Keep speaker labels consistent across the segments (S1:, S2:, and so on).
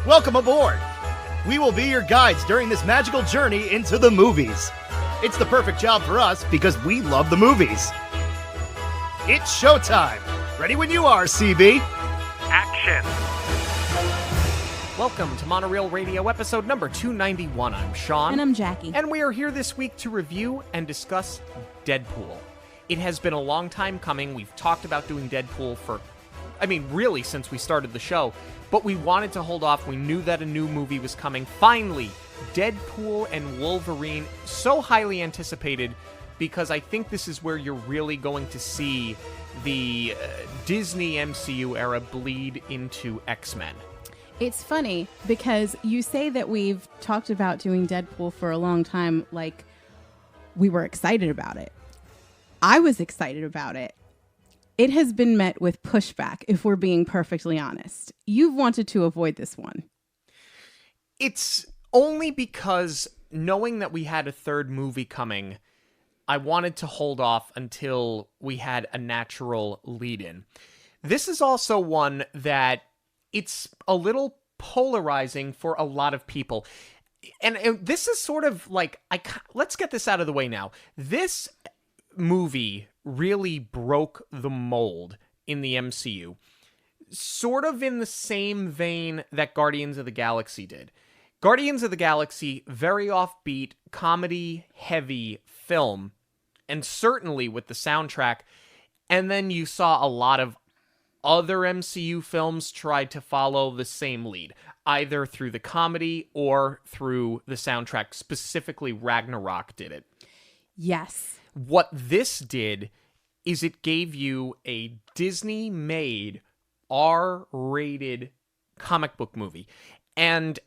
S1: Welcome aboard! We will be your guides during this magical journey into the movies. It's the perfect job for us because we love the movies. It's showtime! Ready when you are, CB!
S2: Action!
S3: Welcome to Monoreel Radio, episode number 291. I'm Sean.
S4: And I'm Jackie.
S3: And we are here this week to review and discuss Deadpool. It has been a long time coming. We've talked about doing Deadpool really since we started the show. But we wanted to hold off. We knew that a new movie was coming. Finally, Deadpool and Wolverine, so highly anticipated, because I think this is where you're really going to see the Disney MCU era bleed into X-Men.
S4: It's funny because you say that we've talked about doing Deadpool for a long time, like we were excited about it. I was excited about it. It has been met with pushback, if we're being perfectly honest. You've wanted to avoid this one.
S3: It's only because knowing that we had a third movie coming, I wanted to hold off until we had a natural lead-in. This is also one that it's a little polarizing for a lot of people. And this is sort of like, let's get this out of the way now. This movie really broke the mold in the MCU, sort of in the same vein that Guardians of the Galaxy did. Guardians of the Galaxy, very offbeat, comedy-heavy film, and certainly with the soundtrack, and then you saw a lot of other MCU films try to follow the same lead, either through the comedy or through the soundtrack. Specifically, Ragnarok did it.
S4: Yes.
S3: What this did is it gave you a Disney-made R-rated comic book movie. And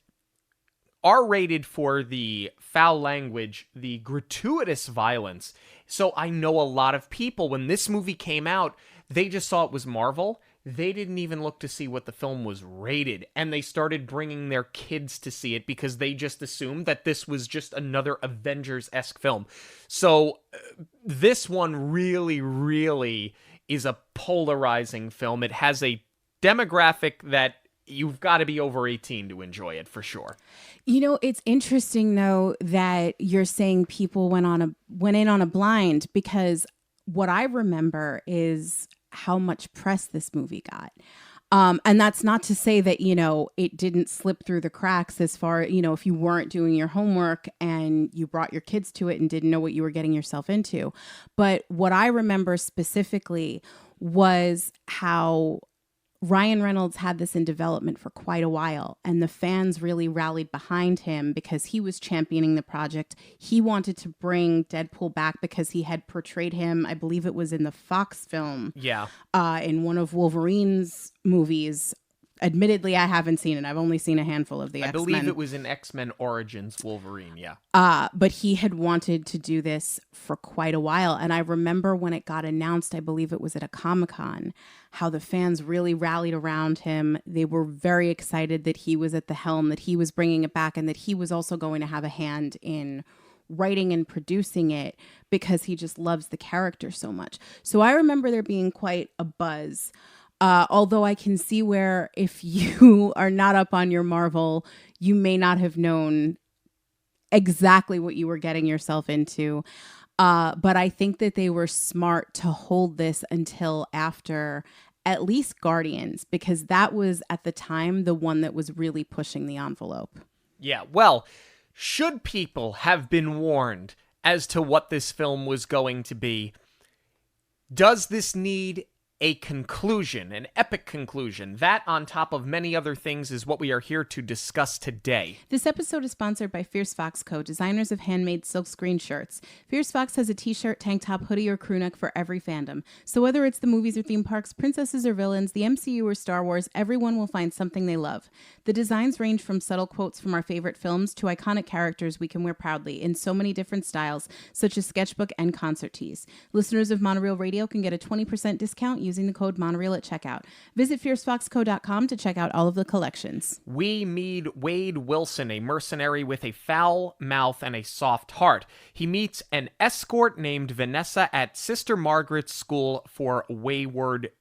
S3: R-rated for the foul language, the gratuitous violence. So I know a lot of people, when this movie came out, they just saw it was Marvel. They didn't even look to see what the film was rated, and they started bringing their kids to see it because they just assumed that this was just another Avengers-esque film. So this one really, really is a polarizing film. It has a demographic that you've got to be over 18 to enjoy it, for sure.
S4: You know, it's interesting, though, that you're saying people went in on a blind, because what I remember is how much press this movie got. And that's not to say that, it didn't slip through the cracks as far, if you weren't doing your homework and you brought your kids to it and didn't know what you were getting yourself into. But what I remember specifically was how Ryan Reynolds had this in development for quite a while, and the fans really rallied behind him because he was championing the project. He wanted to bring Deadpool back because he had portrayed him, I believe it was in the Fox film.
S3: Yeah.
S4: In one of Wolverine's movies. Admittedly, I haven't seen it. I've only seen a handful of the X-Men.
S3: I believe it was in X-Men Origins Wolverine, yeah.
S4: But he had wanted to do this for quite a while. And I remember when it got announced, I believe it was at a Comic-Con, how the fans really rallied around him. They were very excited that he was at the helm, that he was bringing it back, and that he was also going to have a hand in writing and producing it because he just loves the character so much. So I remember there being quite a buzz. Although I can see where if you are not up on your Marvel, you may not have known exactly what you were getting yourself into. But I think that they were smart to hold this until after at least Guardians, because that was at the time the one that was really pushing the envelope.
S3: Yeah, well, should people have been warned as to what this film was going to be? Does this need a conclusion, an epic conclusion? That, on top of many other things, is what we are here to discuss today.
S4: This episode is sponsored by Fierce Fox Co., designers of handmade silkscreen shirts. Fierce Fox has a t-shirt, tank top, hoodie, or crewneck for every fandom. So whether it's the movies or theme parks, princesses or villains, the MCU or Star Wars, everyone will find something they love. The designs range from subtle quotes from our favorite films to iconic characters we can wear proudly in so many different styles, such as sketchbook and concert tees. Listeners of Monoreel Radio can get a 20% discount using the code Monoreel at checkout. Visit fiercefoxco.com to check out all of the collections.
S3: We meet Wade Wilson, a mercenary with a foul mouth and a soft heart. He meets an escort named Vanessa at Sister Margaret's School for Wayward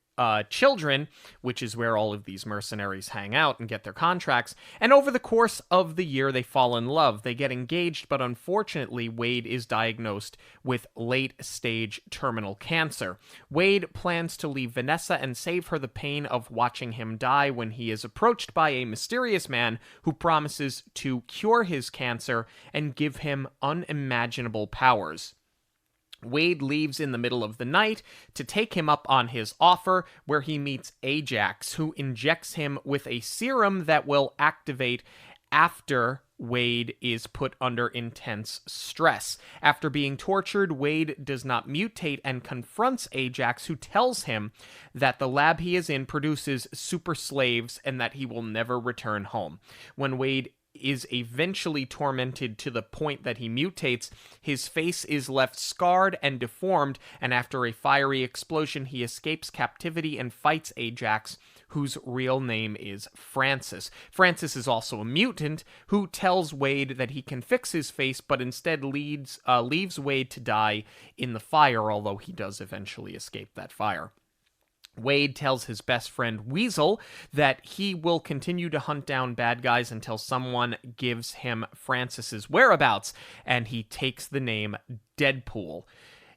S3: children, which is where all of these mercenaries hang out and get their contracts. And over the course of the year, they fall in love. They get engaged, but unfortunately, Wade is diagnosed with late-stage terminal cancer. Wade plans to leave Vanessa and save her the pain of watching him die when he is approached by a mysterious man who promises to cure his cancer and give him unimaginable powers. Wade leaves in the middle of the night to take him up on his offer, where he meets Ajax, who injects him with a serum that will activate after Wade is put under intense stress. After being tortured, Wade does not mutate and confronts Ajax, who tells him that the lab he is in produces super slaves and that he will never return home. When Wade is eventually tormented to the point that he mutates, his face is left scarred and deformed, and after a fiery explosion, he escapes captivity and fights Ajax, whose real name is Francis. Francis is also a mutant who tells Wade that he can fix his face, but instead leaves Wade to die in the fire, although he does eventually escape that fire. Wade tells his best friend Weasel that he will continue to hunt down bad guys until someone gives him Francis's whereabouts, and he takes the name Deadpool.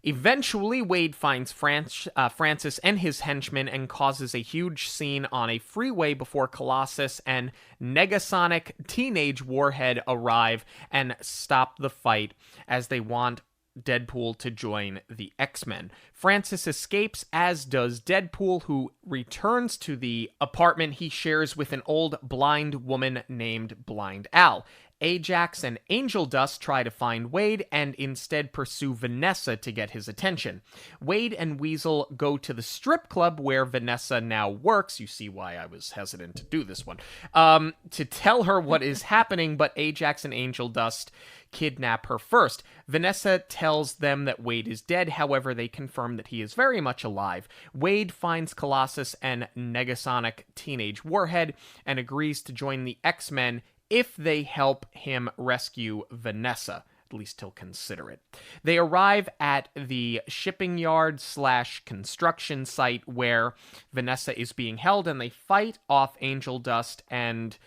S3: Eventually, Wade finds Francis and his henchmen and causes a huge scene on a freeway before Colossus and Negasonic Teenage Warhead arrive and stop the fight as they want Deadpool to join the X-Men. Francis escapes, as does Deadpool, who returns to the apartment he shares with an old blind woman named Blind Al. Ajax and Angel Dust try to find Wade and instead pursue Vanessa to get his attention. Wade and Weasel go to the strip club where Vanessa now works. You see why I was hesitant to do this one. To tell her what is happening, but Ajax and Angel Dust kidnap her first. Vanessa tells them that Wade is dead, however, they confirm that he is very much alive. Wade finds Colossus and Negasonic Teenage Warhead and agrees to join the X-Men if they help him rescue Vanessa. At least he'll consider it. They arrive at the shipping yard / construction site where Vanessa is being held, and they fight off Angel Dust and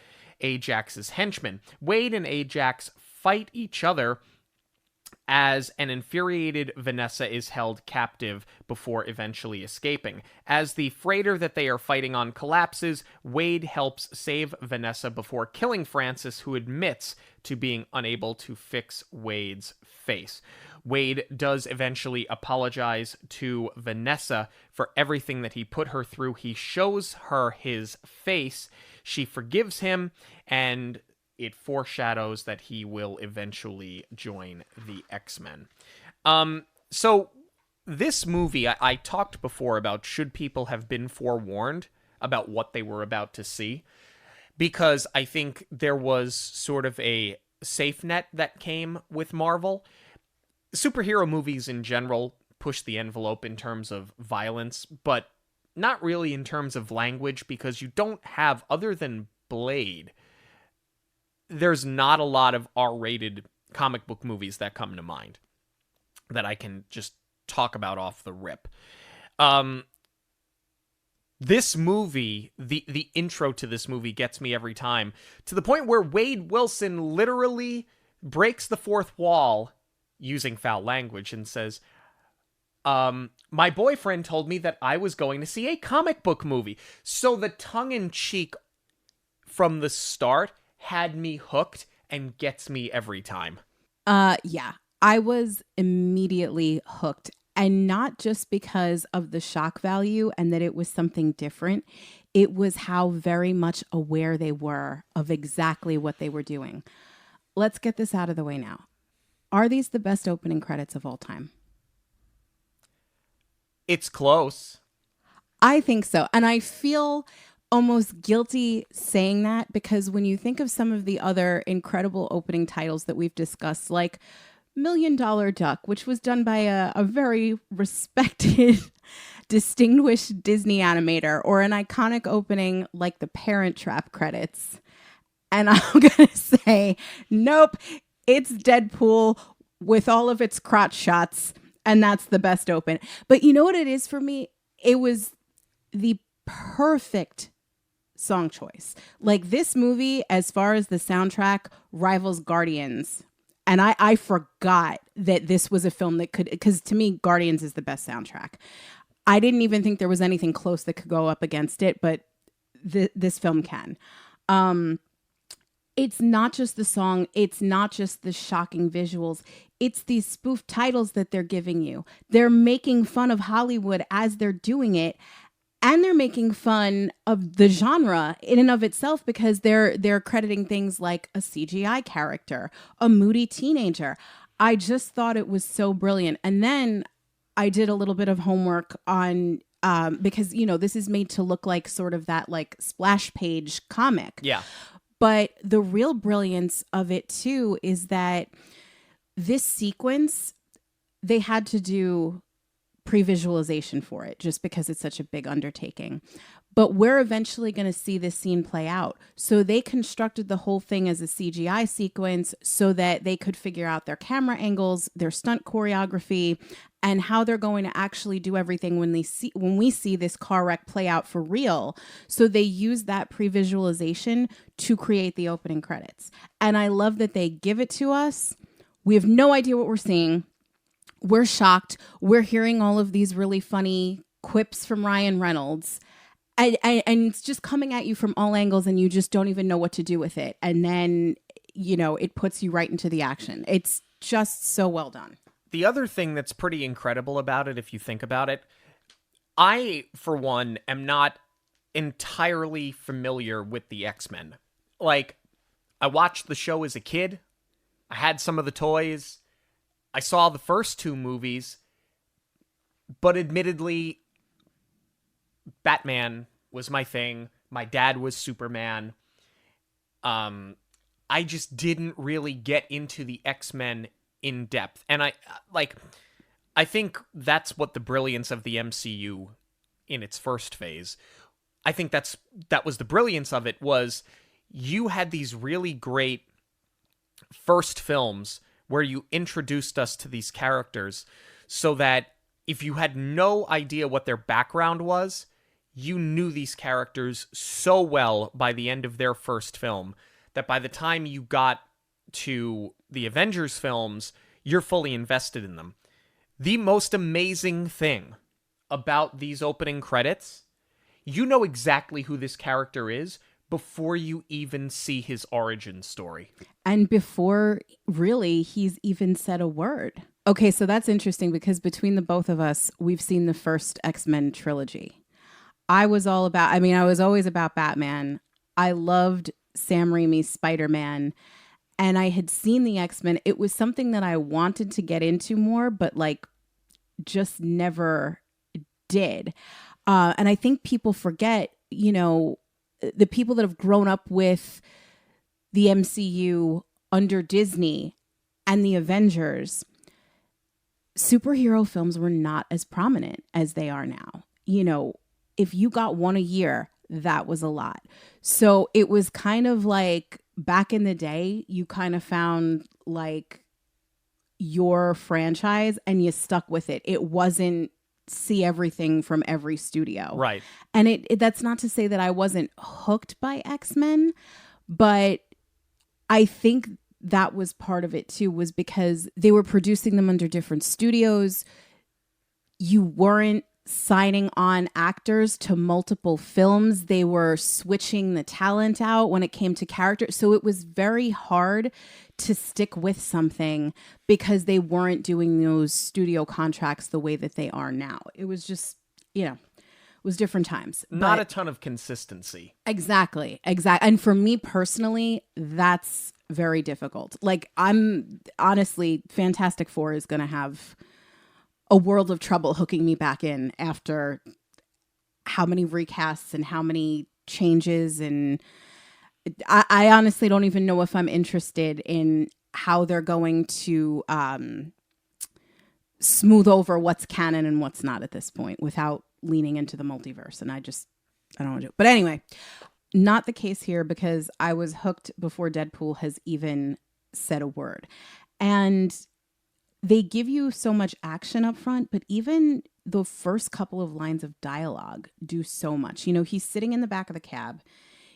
S3: Ajax's henchmen. Wade and Ajax fight each other as an infuriated Vanessa is held captive before eventually escaping. As the freighter that they are fighting on collapses, Wade helps save Vanessa before killing Francis, who admits to being unable to fix Wade's face. Wade does eventually apologize to Vanessa for everything that he put her through. He shows her his face. She forgives him, and it foreshadows that he will eventually join the X-Men. So this movie, I talked before about should people have been forewarned about what they were about to see, because I think there was sort of a safe net that came with Marvel. Superhero movies in general push the envelope in terms of violence, but not really in terms of language, because you don't have, other than Blade, there's not a lot of R-rated comic book movies that come to mind that I can just talk about off the rip. This movie, the intro to this movie gets me every time, to the point where Wade Wilson literally breaks the fourth wall using foul language and says, my boyfriend told me that I was going to see a comic book movie. So the tongue-in-cheek from the start had me hooked and gets me every time.
S4: Yeah, I was immediately hooked, and not just because of the shock value and that it was something different. It was how very much aware they were of exactly what they were doing. Let's get this out of the way now. Are these the best opening credits of all time?
S3: It's close.
S4: I think so. And I feel almost guilty saying that, because when you think of some of the other incredible opening titles that we've discussed, like $1 Million Duck, which was done by a very respected, distinguished Disney animator, or an iconic opening like the Parent Trap credits. And I'm going to say, nope, it's Deadpool with all of its crotch shots, and that's the best open. But you know what it is for me? It was the perfect song choice. Like, this movie, as far as the soundtrack, rivals Guardians. And I forgot that this was a film that could, because to me, Guardians is the best soundtrack. I didn't even think there was anything close that could go up against it, but this film can. It's not just the song. It's not just the shocking visuals. It's these spoof titles that they're giving you. They're making fun of Hollywood as they're doing it. And they're making fun of the genre in and of itself, because they're crediting things like a CGI character, a moody teenager. I just thought it was so brilliant. And then I did a little bit of homework on, because, you know, this is made to look like sort of that like splash page comic.
S3: Yeah.
S4: But the real brilliance of it, too, is that this sequence, they had to do pre-visualization for it just because it's such a big undertaking. But we're eventually going to see this scene play out. So they constructed the whole thing as a CGI sequence so that they could figure out their camera angles, their stunt choreography, and how they're going to actually do everything when we see this car wreck play out for real. So they use that pre-visualization to create the opening credits. And I love that they give it to us. We have no idea what we're seeing. We're shocked. We're hearing all of these really funny quips from Ryan Reynolds. And it's just coming at you from all angles, and you just don't even know what to do with it. And then, you know, it puts you right into the action. It's just so well done.
S3: The other thing that's pretty incredible about it, if you think about it, I, for one, am not entirely familiar with the X-Men. Like, I watched the show as a kid. I had some of the toys. I saw the first two movies, but admittedly, Batman was my thing. My dad was Superman. I just didn't really get into the X-Men in depth. And I think that's what the brilliance of the MCU in its first phase. I think that was the brilliance of it, was you had these really great first films where you introduced us to these characters so that if you had no idea what their background was, you knew these characters so well by the end of their first film that by the time you got to the Avengers films, you're fully invested in them. The most amazing thing about these opening credits, you know exactly who this character is before you even see his origin story.
S4: And before, really, he's even said a word. Okay, so that's interesting because between the both of us, we've seen the first X-Men trilogy. I was always about Batman. I loved Sam Raimi's Spider-Man. And I had seen the X-Men. It was something that I wanted to get into more, but like just never did. And I think people forget, you know, the people that have grown up with the MCU under Disney and the Avengers, superhero films were not as prominent as they are now. You know, if you got one a year, that was a lot. So it was kind of like back in the day, you kind of found like your franchise and you stuck with it. It wasn't see everything from every studio.
S3: Right.
S4: And that's not to say that I wasn't hooked by X-Men, but I think that was part of it too, was because they were producing them under different studios. You weren't signing on actors to multiple films. They were switching the talent out when it came to characters. So it was very hard to stick with something because they weren't doing those studio contracts the way that they are now. It was just, you know, it was different times.
S3: Not a ton of consistency.
S4: Exactly. And for me personally, that's very difficult. Like, I'm honestly, Fantastic Four is going to have a world of trouble hooking me back in after how many recasts and how many changes. And I honestly don't even know if I'm interested in how they're going to smooth over what's canon and what's not at this point without leaning into the multiverse. And I don't want to do it. But anyway, not the case here because I was hooked before Deadpool has even said a word. And they give you so much action up front, but even the first couple of lines of dialogue do so much. You know, he's sitting in the back of the cab.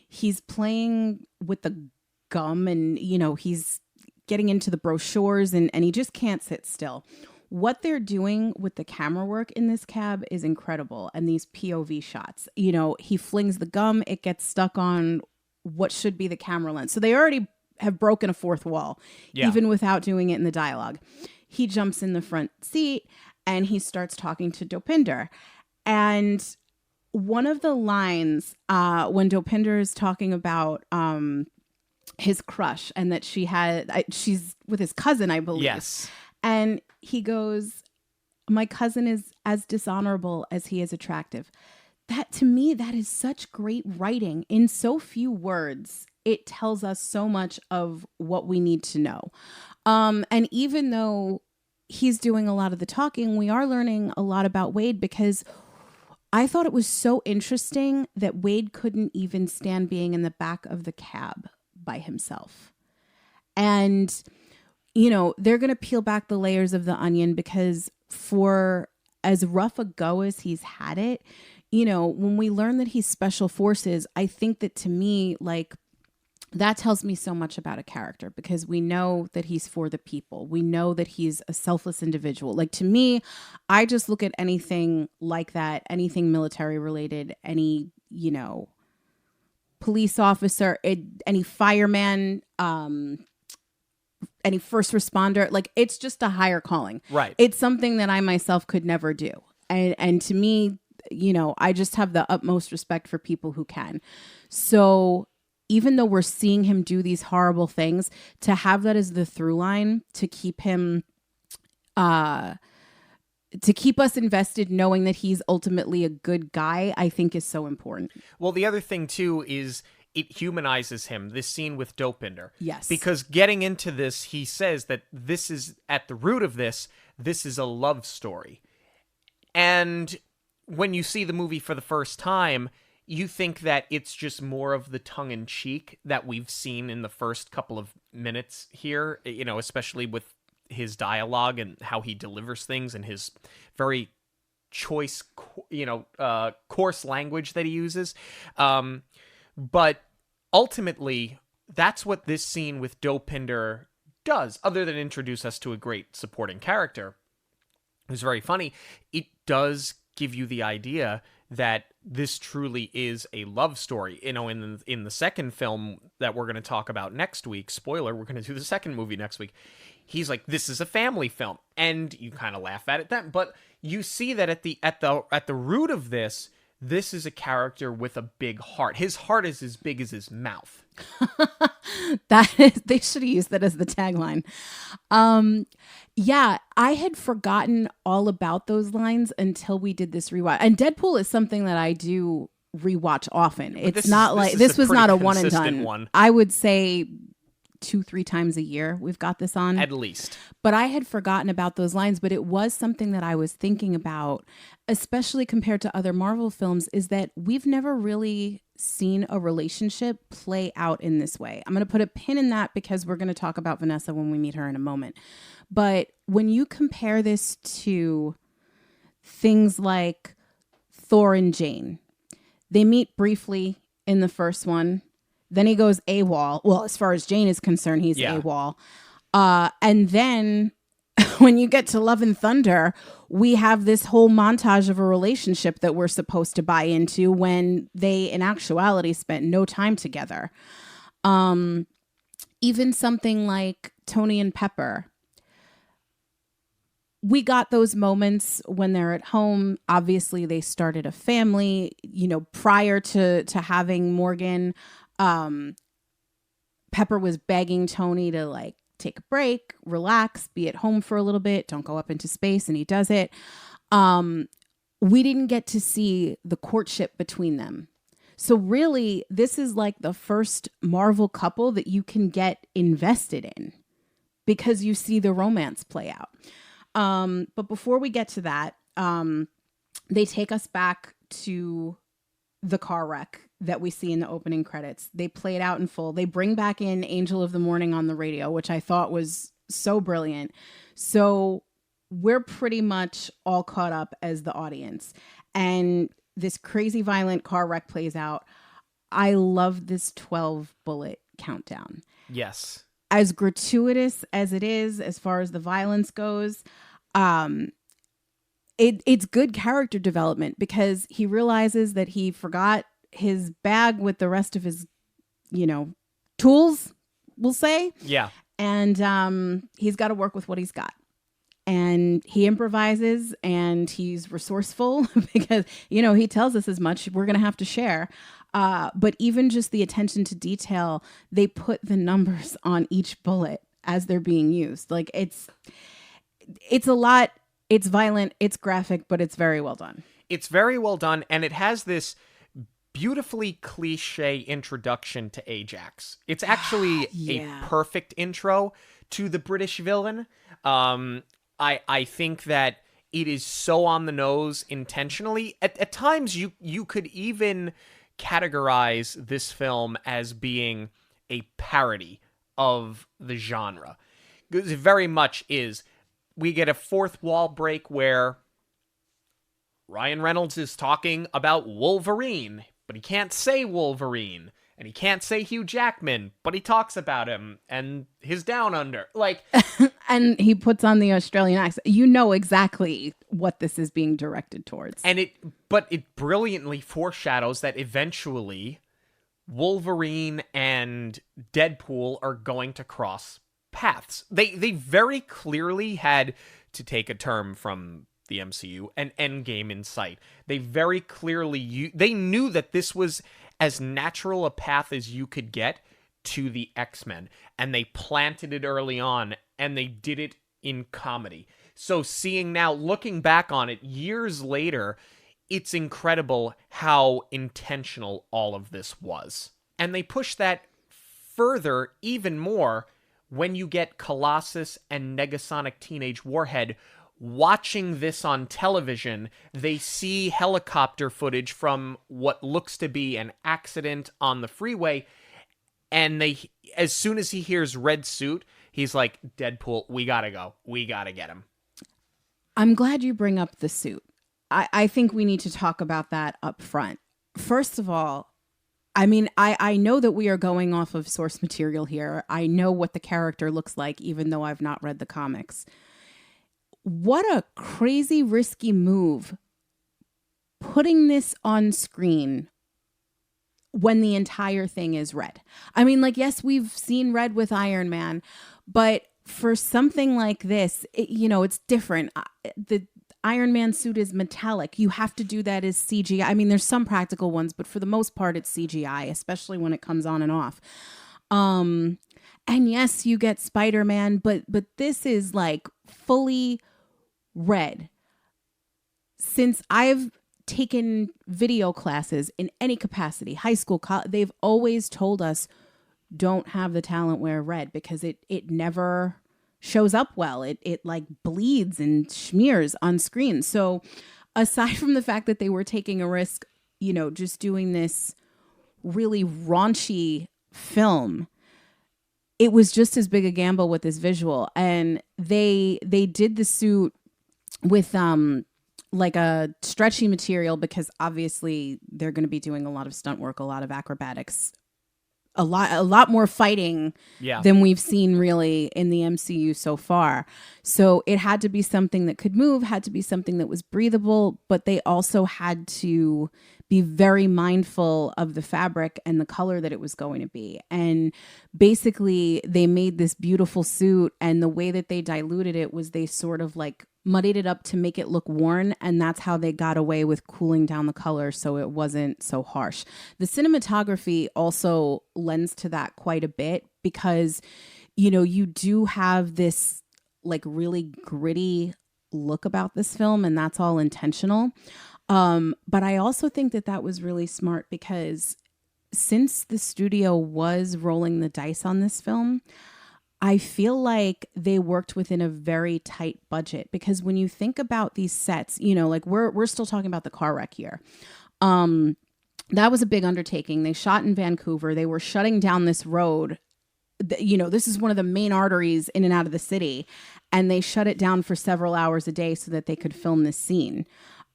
S4: He's playing with the gum and, you know, he's getting into the brochures and he just can't sit still. What they're doing with the camera work in this cab is incredible. And these POV shots, you know, he flings the gum, it gets stuck on what should be the camera lens. So they already have broken a fourth wall, even without doing it in the dialogue. He jumps in the front seat and he starts talking to Dopinder. And one of the lines when Dopinder is talking about his crush and that she's with his cousin, I believe.
S3: Yes.
S4: And he goes, my cousin is as dishonorable as he is attractive. That, to me, that is such great writing. In so few words, it tells us so much of what we need to know. And even though he's doing a lot of the talking, we are learning a lot about Wade, because I thought it was so interesting that Wade couldn't even stand being in the back of the cab by himself. And you know, they're going to peel back the layers of the onion, because for as rough a go as he's had it, you know, when we learn that he's special forces, I think that, to me, like, that tells me so much about a character, because we know that he's for the people. We know that he's a selfless individual. Like, to me, I just look at anything like that, anything military related, any, you know, police officer, any fireman, any first responder, like, it's just a higher calling.
S3: Right.
S4: It's something that I myself could never do. And to me, you know, I just have the utmost respect for people who can. So even though we're seeing him do these horrible things, to have that as the through line, to keep him, to keep us invested knowing that he's ultimately a good guy, I think is so important.
S3: Well, the other thing too is it humanizes him, this scene with Dopinder.
S4: Yes.
S3: Because getting into this, he says that this is, at the root of this is a love story. And when you see the movie for the first time, you think that it's just more of the tongue-in-cheek that we've seen in the first couple of minutes here, you know, especially with his dialogue and how he delivers things and his very choice, you know, coarse language that he uses. But ultimately, that's what this scene with Dopinder does, other than introduce us to a great supporting character who's very funny. It does give you the idea that this truly is a love story. You know, in the second film that we're going to talk about next week, spoiler, we're going to do the second movie next week, he's like, this is a family film, and you kind of laugh at it then, but you see that at the root of this is a character with a big heart. His heart is as big as his mouth.
S4: They should have used that as the tagline. Yeah, I had forgotten all about those lines until we did this rewatch. And Deadpool is something that I do rewatch often. It's not like this was not a one and done one. I would say 2-3 times a year we've got this on,
S3: at least.
S4: But I had forgotten about those lines, but it was something that I was thinking about, especially compared to other Marvel films, is that we've never really seen a relationship play out in this way. I'm going to put a pin in that because we're going to talk about Vanessa when we meet her in a moment. But when you compare this to things like Thor and Jane, they meet briefly in the first one. Then he goes AWOL. Well, as far as Jane is concerned, he's AWOL. And then when you get to Love and Thunder, we have this whole montage of a relationship that we're supposed to buy into when they, in actuality, spent no time together. Even something like Tony and Pepper. We got those moments when they're at home. Obviously, they started a family, you know, prior to having Morgan. Pepper was begging Tony to like take a break, relax, be at home for a little bit, don't go up into space, and he does it. We didn't get to see the courtship between them. So really, this is like the first Marvel couple that you can get invested in because you see the romance play out. But before we get to that, they take us back to the car wreck that we see in the opening credits. They play it out in full. They bring back in Angel of the Morning on the radio, which I thought was so brilliant. So we're pretty much all caught up as the audience. And this crazy violent car wreck plays out. I love this 12 bullet countdown.
S3: Yes.
S4: As gratuitous as it is, as far as the violence goes, it's good character development because he realizes that he forgot his bag with the rest of his, tools, we'll say.
S3: Yeah.
S4: And he's got to work with what he's got. And he improvises and he's resourceful because, he tells us as much. We're going to have to share. But even just the attention to detail, they put the numbers on each bullet as they're being used. Like it's a lot. It's violent, it's graphic, but it's very well done.
S3: It's very well done, and it has this beautifully cliche introduction to Ajax. It's actually a perfect intro to the British villain. I think that it is so on the nose intentionally. At times, you could even categorize this film as being a parody of the genre. Because it very much is. We get a fourth wall break where Ryan Reynolds is talking about Wolverine, but he can't say Wolverine, and he can't say Hugh Jackman, but he talks about him and his Down Under.
S4: And he puts on the Australian accent. You know exactly what this is being directed towards.
S3: But it brilliantly foreshadows that eventually Wolverine and Deadpool are going to cross paths. They very clearly had, to take a term from the MCU, an end game in sight. They very clearly they knew that this was as natural a path as you could get to the X-Men, and they planted it early on, and they did it in comedy. So seeing now, looking back on it years later, it's incredible how intentional all of this was. And they push that further even more when you get Colossus and Negasonic Teenage Warhead watching this on television. They see helicopter footage from what looks to be an accident on the freeway, and as soon as he hears red suit, he's like, Deadpool, we gotta go. We gotta get him.
S4: I'm glad you bring up the suit. I think we need to talk about that up front. First of all, I know that we are going off of source material here. I know what the character looks like, even though I've not read the comics. What a crazy, risky move putting this on screen when the entire thing is red. Yes, we've seen red with Iron Man, but for something like this, it's different. The Iron Man suit is metallic. You have to do that as CGI. There's some practical ones, but for the most part, it's CGI, especially when it comes on and off. And yes, you get Spider-Man, but this is like fully red. Since I've taken video classes in any capacity, high school, college, they've always told us, don't have the talent wear red because it never shows up well. It like bleeds and smears on screen. So aside from the fact that they were taking a risk, just doing this really raunchy film, it was just as big a gamble with this visual. And they did the suit with like a stretchy material because obviously they're going to be doing a lot of stunt work, a lot of acrobatics, a lot more fighting than we've seen really in the MCU so far. So it had to be something that could move, had to be something that was breathable, but they also had to be very mindful of the fabric and the color that it was going to be. And basically they made this beautiful suit, and the way that they diluted it was they sort of like muddied it up to make it look worn, and that's how they got away with cooling down the color so it wasn't so harsh. The cinematography also lends to that quite a bit because, you do have this like really gritty look about this film, and that's all intentional. But I also think that was really smart because since the studio was rolling the dice on this film, I feel like they worked within a very tight budget, because when you think about these sets, like we're still talking about the car wreck here. That was a big undertaking. They shot in Vancouver. They were shutting down this road this is one of the main arteries in and out of the city. And they shut it down for several hours a day so that they could film this scene,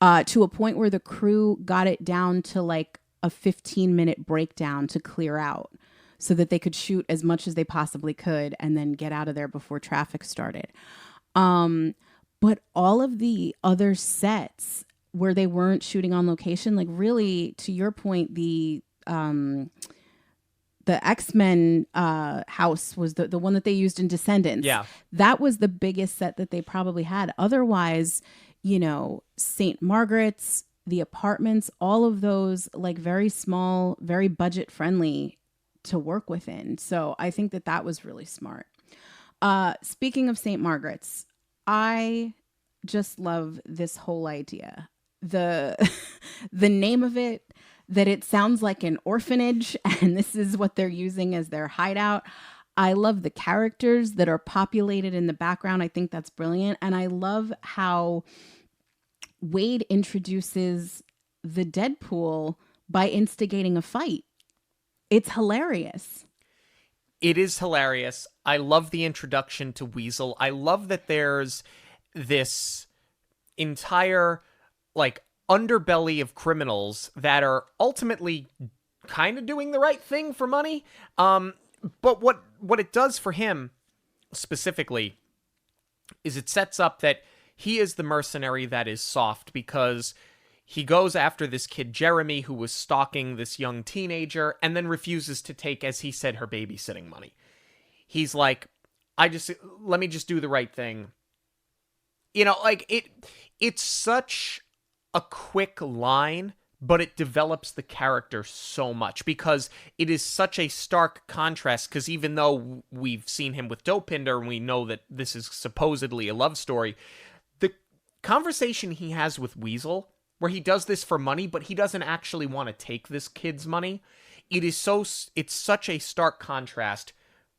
S4: to a point where the crew got it down to like a 15-minute breakdown to clear out so that they could shoot as much as they possibly could and then get out of there before traffic started. But all of the other sets where they weren't shooting on location, like really, to your point, the X-Men house was the one that they used in Descendants.
S3: Yeah.
S4: That was the biggest set that they probably had. Otherwise, St. Margaret's, the apartments, all of those, like very small, very budget friendly to work within. So I think that was really smart. Speaking of St. Margaret's, I just love this whole idea. The name of it, that it sounds like an orphanage, and this is what they're using as their hideout. I love the characters that are populated in the background. I think that's brilliant. And I love how Wade introduces the Deadpool by instigating a fight. It's hilarious.
S3: It is hilarious. I love the introduction to Weasel. I love that there's this entire, like, underbelly of criminals that are ultimately kind of doing the right thing for money. But what it does for him specifically is it sets up that he is the mercenary that is soft, because he goes after this kid Jeremy, who was stalking this young teenager, and then refuses to take, as he said, her babysitting money. He's like, let me just do the right thing. It's such a quick line, but it develops the character so much, because it is such a stark contrast. Because even though we've seen him with Dopinder and we know that this is supposedly a love story, the conversation he has with Weasel, where he does this for money, but he doesn't actually want to take this kid's money, it's such a stark contrast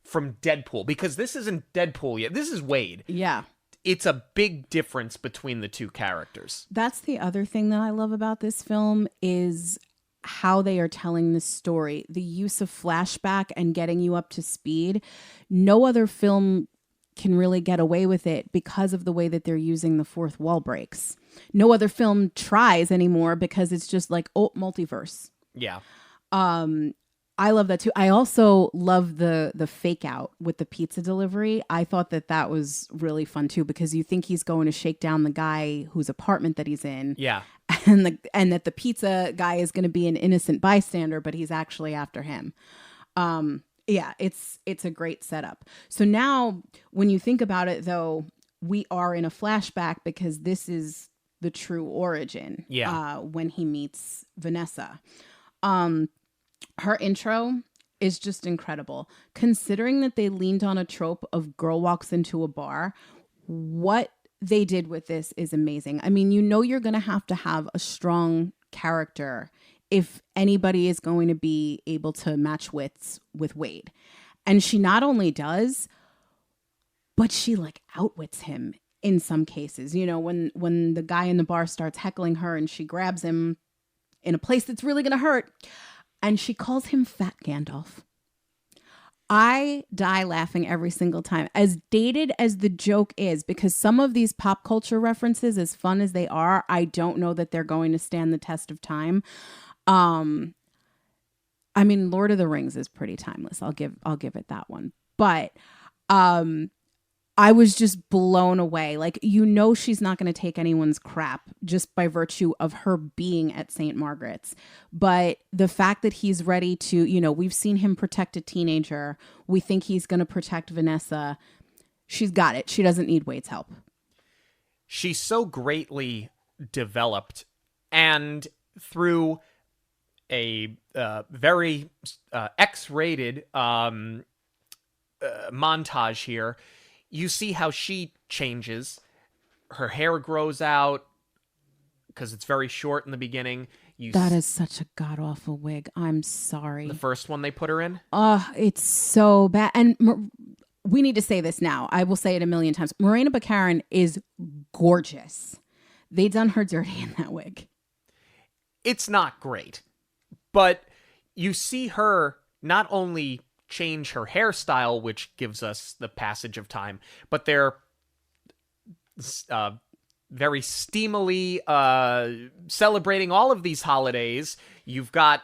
S3: from Deadpool, because this isn't Deadpool yet. This is Wade.
S4: Yeah.
S3: It's a big difference between the two characters.
S4: That's the other thing that I love about this film, is how they are telling this story. The use of flashback and getting you up to speed. No other film can really get away with it because of the way that they're using the fourth wall breaks. No other film tries anymore, because it's just like, oh, multiverse.
S3: Yeah.
S4: I love that too. I also love the fake out with the pizza delivery. I thought that was really fun too, because you think he's going to shake down the guy whose apartment that he's in.
S3: Yeah.
S4: And that the pizza guy is going to be an innocent bystander, but he's actually after him. Yeah, it's a great setup. So now when you think about it though, we are in a flashback, because this is the true origin.
S3: Yeah.
S4: When he meets Vanessa. Her intro is just incredible. Considering that they leaned on a trope of girl walks into a bar, what they did with this is amazing. I mean, you're going to have a strong character if anybody is going to be able to match wits with Wade. And she not only does, but she like outwits him in some cases. When the guy in the bar starts heckling her and she grabs him in a place that's really going to hurt, and she calls him Fat Gandalf. I die laughing every single time. As dated as the joke is, because some of these pop culture references, as fun as they are, I don't know that they're going to stand the test of time. I mean, Lord of the Rings is pretty timeless. I'll give it that one. But I was just blown away. Like, she's not going to take anyone's crap just by virtue of her being at St. Margaret's. But the fact that he's ready to, we've seen him protect a teenager. We think he's going to protect Vanessa. She's got it. She doesn't need Wade's help.
S3: She's so greatly developed. And through a very X-rated montage here, you see how she changes. Her hair grows out because it's very short in the beginning.
S4: That is such a god-awful wig. I'm sorry.
S3: The first one they put her in?
S4: It's so bad. And we need to say this now. I will say it a million times. Morena Baccarin is gorgeous. They done her dirty in that wig.
S3: It's not great. But you see her not only change her hairstyle, which gives us the passage of time. But they're very steamily celebrating all of these holidays. You've got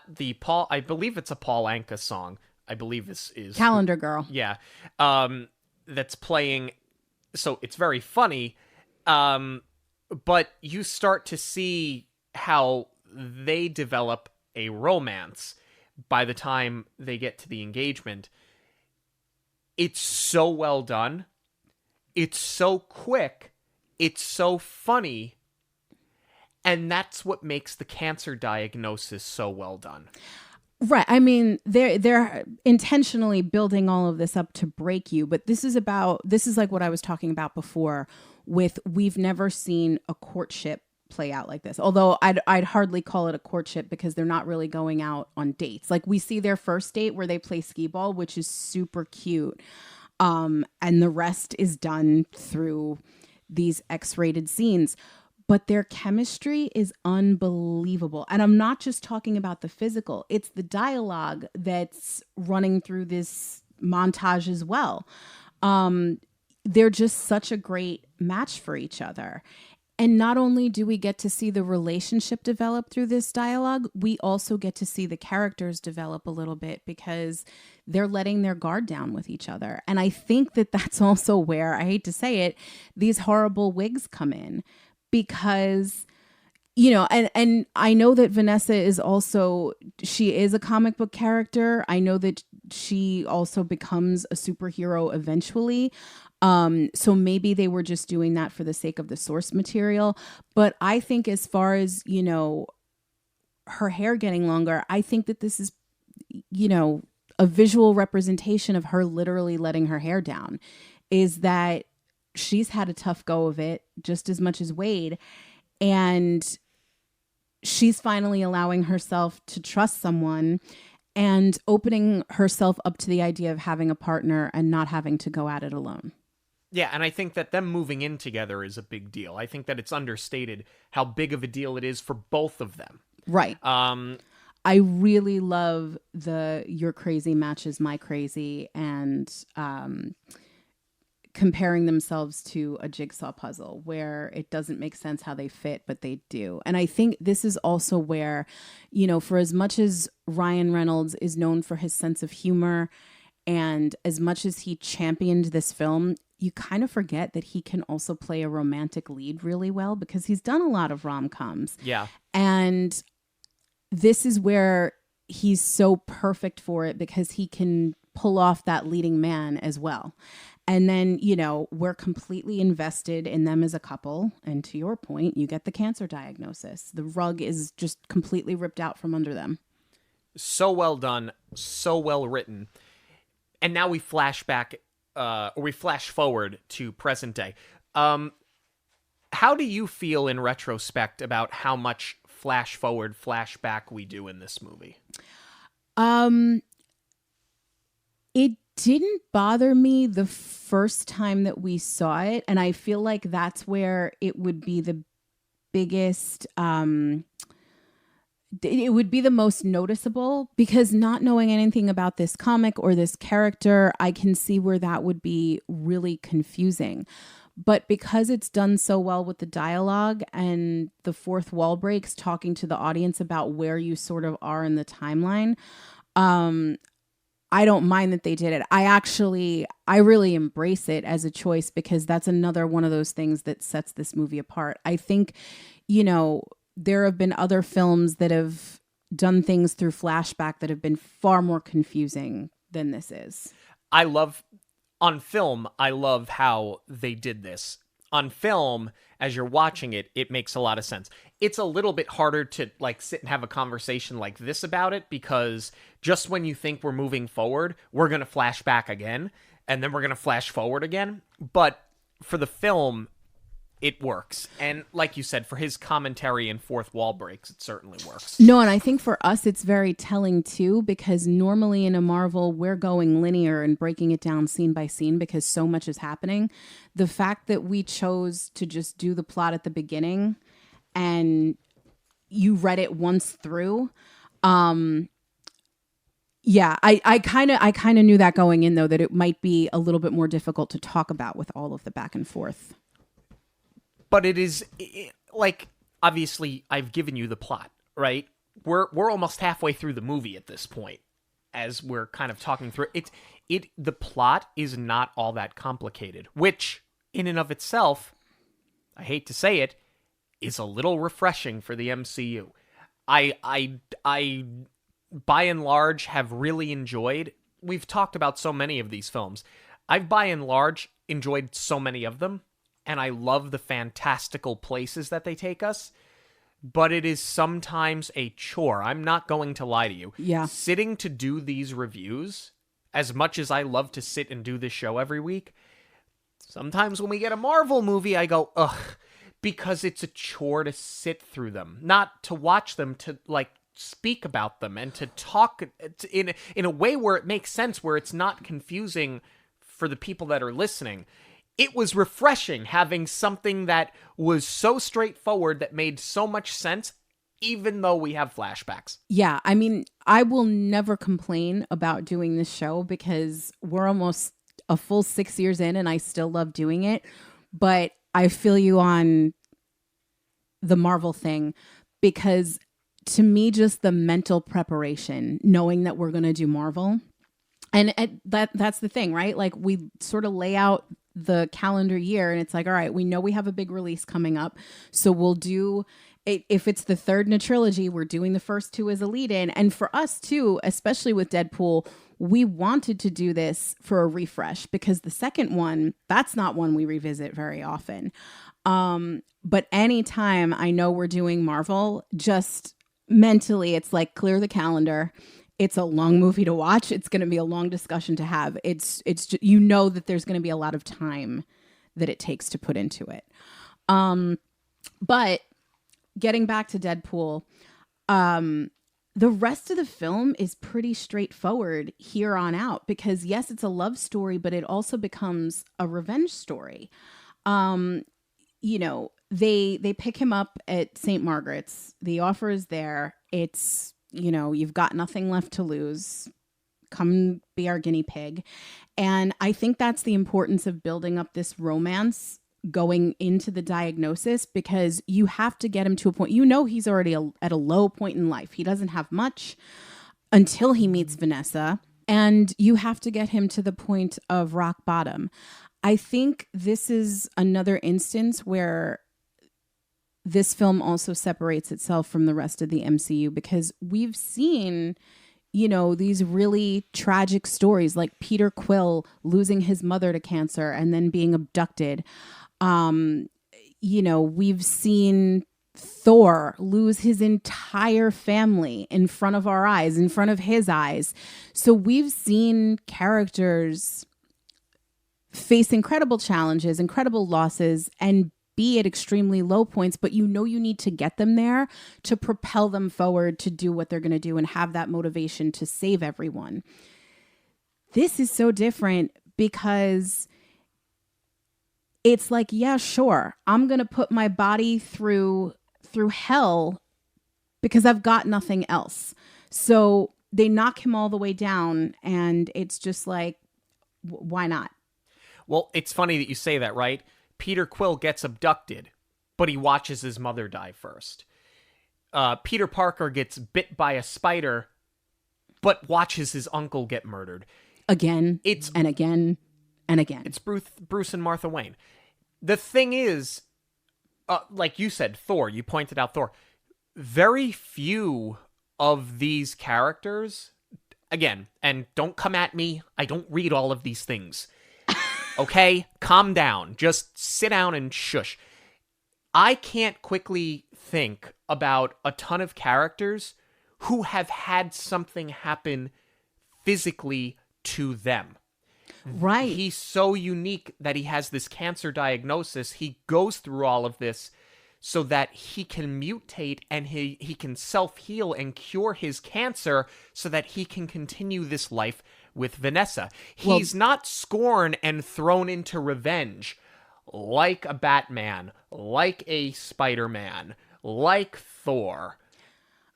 S3: I believe it's a Paul Anka song. I believe this is
S4: Calendar Girl.
S3: Yeah. That's playing. So it's very funny. But you start to see how they develop a romance by the time they get to the engagement. It's so well done. It's so quick. It's so funny. And that's what makes the cancer diagnosis so well done.
S4: Right. I mean, they're intentionally building all of this up to break you. But this is like what I was talking about before with we've never seen a courtship play out like this. Although I'd hardly call it a courtship because they're not really going out on dates. Like we see their first date where they play skee ball, which is super cute. And the rest is done through these X-rated scenes. But their chemistry is unbelievable. And I'm not just talking about the physical. It's the dialogue that's running through this montage as well. They're just such a great match for each other. And not only do we get to see the relationship develop through this dialogue, we also get to see the characters develop a little bit because they're letting their guard down with each other. And I think that that's also where, I hate to say it, these horrible wigs come in. Because, you know, and I know that Vanessa she is a comic book character. I know that she also becomes a superhero eventually. So maybe they were just doing that for the sake of the source material. But I think as far as, you know, her hair getting longer, I think that this is, you know, a visual representation of her literally letting her hair down. Is that she's had a tough go of it just as much as Wade. And she's finally allowing herself to trust someone and opening herself up to the idea of having a partner and not having to go at it alone.
S3: Yeah, and I think that them moving in together is a big deal. I think that it's understated how big of a deal it is for both of them.
S4: Right. I really love the your crazy matches my crazy and comparing themselves to a jigsaw puzzle where it doesn't make sense how they fit, but they do. And I think this is also where, you know, for as much as Ryan Reynolds is known for his sense of humor and as much as he championed this film, you kind of forget that he can also play a romantic lead really well because he's done a lot of rom-coms.
S3: Yeah. And
S4: this is where he's so perfect for it because he can pull off that leading man as well. And then, you know, we're completely invested in them as a couple. And to your point, you get the cancer diagnosis. The rug is just completely ripped out from under them.
S3: So well done, so well written. And now we flash back, or we flash forward to present day. How do you feel in retrospect about how much flash forward, flashback we do in this movie?
S4: It didn't bother me the first time that we saw it. And I feel like that's where it would be the biggest, it would be the most noticeable because not knowing anything about this comic or this character, I can see where that would be really confusing. But because it's done so well with the dialogue and the fourth wall breaks, talking to the audience about where you sort of are in the timeline, I don't mind that they did it. I really embrace it as a choice because that's another one of those things that sets this movie apart. I think, you know, there have been other films that have done things through flashback that have been far more confusing than this is.
S3: On film, I love how they did this. On film, as you're watching it, it makes a lot of sense. It's a little bit harder to like sit and have a conversation like this about it because just when you think we're moving forward, we're going to flash back again, and then we're going to flash forward again. But for the film, it works. And like you said, for his commentary and fourth wall breaks, it certainly works.
S4: No, and I think for us, it's very telling too, because normally in a Marvel, we're going linear and breaking it down scene by scene because so much is happening. The fact that we chose to just do the plot at the beginning and you read it once through, Yeah, I kind of knew that going in, though, that it might be a little bit more difficult to talk about with all of the back and forth.
S3: But it is like, obviously I've given you the plot, right? We're almost halfway through the movie at this point, as we're kind of talking through it. The plot is not all that complicated, which in and of itself, I hate to say it, is a little refreshing for the MCU. I by and large have really enjoyed. We've talked about so many of these films. I've by and large enjoyed so many of them, and I love the fantastical places that they take us. But it is sometimes a chore. I'm not going to lie to you.
S4: Yeah.
S3: Sitting to do these reviews, as much as I love to sit and do this show every week, sometimes when we get a Marvel movie, I go, ugh, because it's a chore to sit through them. Not to watch them, to, like, speak about them and to talk in a way where it makes sense, where it's not confusing for the people that are listening. It was refreshing having something that was so straightforward that made so much sense, even though we have flashbacks.
S4: Yeah, I mean, I will never complain about doing this show because we're almost a full 6 years in and I still love doing it. But I feel you on the Marvel thing, because to me, just the mental preparation, knowing that we're going to do Marvel, and that's the thing, right? Like, we sort of lay out the calendar year and it's like, all right, we know we have a big release coming up, so we'll do it. If it's the third in a trilogy, we're doing the first two as a lead-in. And for us too, especially with Deadpool, we wanted to do this for a refresh, because the second one, that's not one we revisit very often. But anytime I know we're doing Marvel, just mentally, it's like, clear the calendar. It's a long movie to watch. It's going to be a long discussion to have. It's just, you know that there's going to be a lot of time that it takes to put into it. But getting back to Deadpool, the rest of the film is pretty straightforward here on out, because yes, it's a love story, but it also becomes a revenge story. You know, they pick him up at St. Margaret's. The offer is there. It's, you know, you've got nothing left to lose. Come be our guinea pig. And I think that's the importance of building up this romance going into the diagnosis, because you have to get him to a point. You know, he's already at a low point in life. He doesn't have much until he meets Vanessa. And you have to get him to the point of rock bottom. I think this is another instance where this film also separates itself from the rest of the MCU, because we've seen, you know, these really tragic stories like Peter Quill losing his mother to cancer and then being abducted. You know, we've seen Thor lose his entire family in front of our eyes, in front of his eyes. So we've seen characters face incredible challenges, incredible losses, and be at extremely low points, but you know you need to get them there to propel them forward to do what they're going to do and have that motivation to save everyone. This is so different, because it's like, yeah, sure, I'm going to put my body through hell because I've got nothing else. So they knock him all the way down, and it's just like, why not?
S3: Well, it's funny that you say that, right? Peter Quill gets abducted, but he watches his mother die first. Peter Parker gets bit by a spider, but watches his uncle get murdered.
S4: Again, and again, and again.
S3: It's Bruce and Martha Wayne. The thing is, like you said, Thor, you pointed out Thor. Very few of these characters, again, and don't come at me, I don't read all of these things. Okay, calm down. Just sit down and shush. I can't quickly think about a ton of characters who have had something happen physically to them.
S4: Right.
S3: He's so unique that he has this cancer diagnosis. He goes through all of this so that he can mutate and he can self-heal and cure his cancer so that he can continue this life with Vanessa. He's not scorned and thrown into revenge like a Batman, like a Spider-Man, like Thor.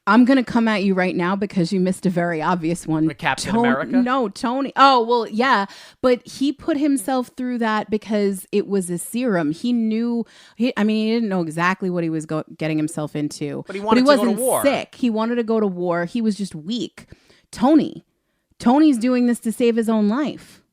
S4: I'm going to come at you right now because you missed a very obvious one.
S3: The Captain America?
S4: No, Tony. Oh, well, yeah. But he put himself through that because it was a serum. He knew, he didn't know exactly what he was getting himself into.
S3: But he wanted to go to war.
S4: Sick. He wanted to go to war. He was just weak. Tony's doing this to save his own life.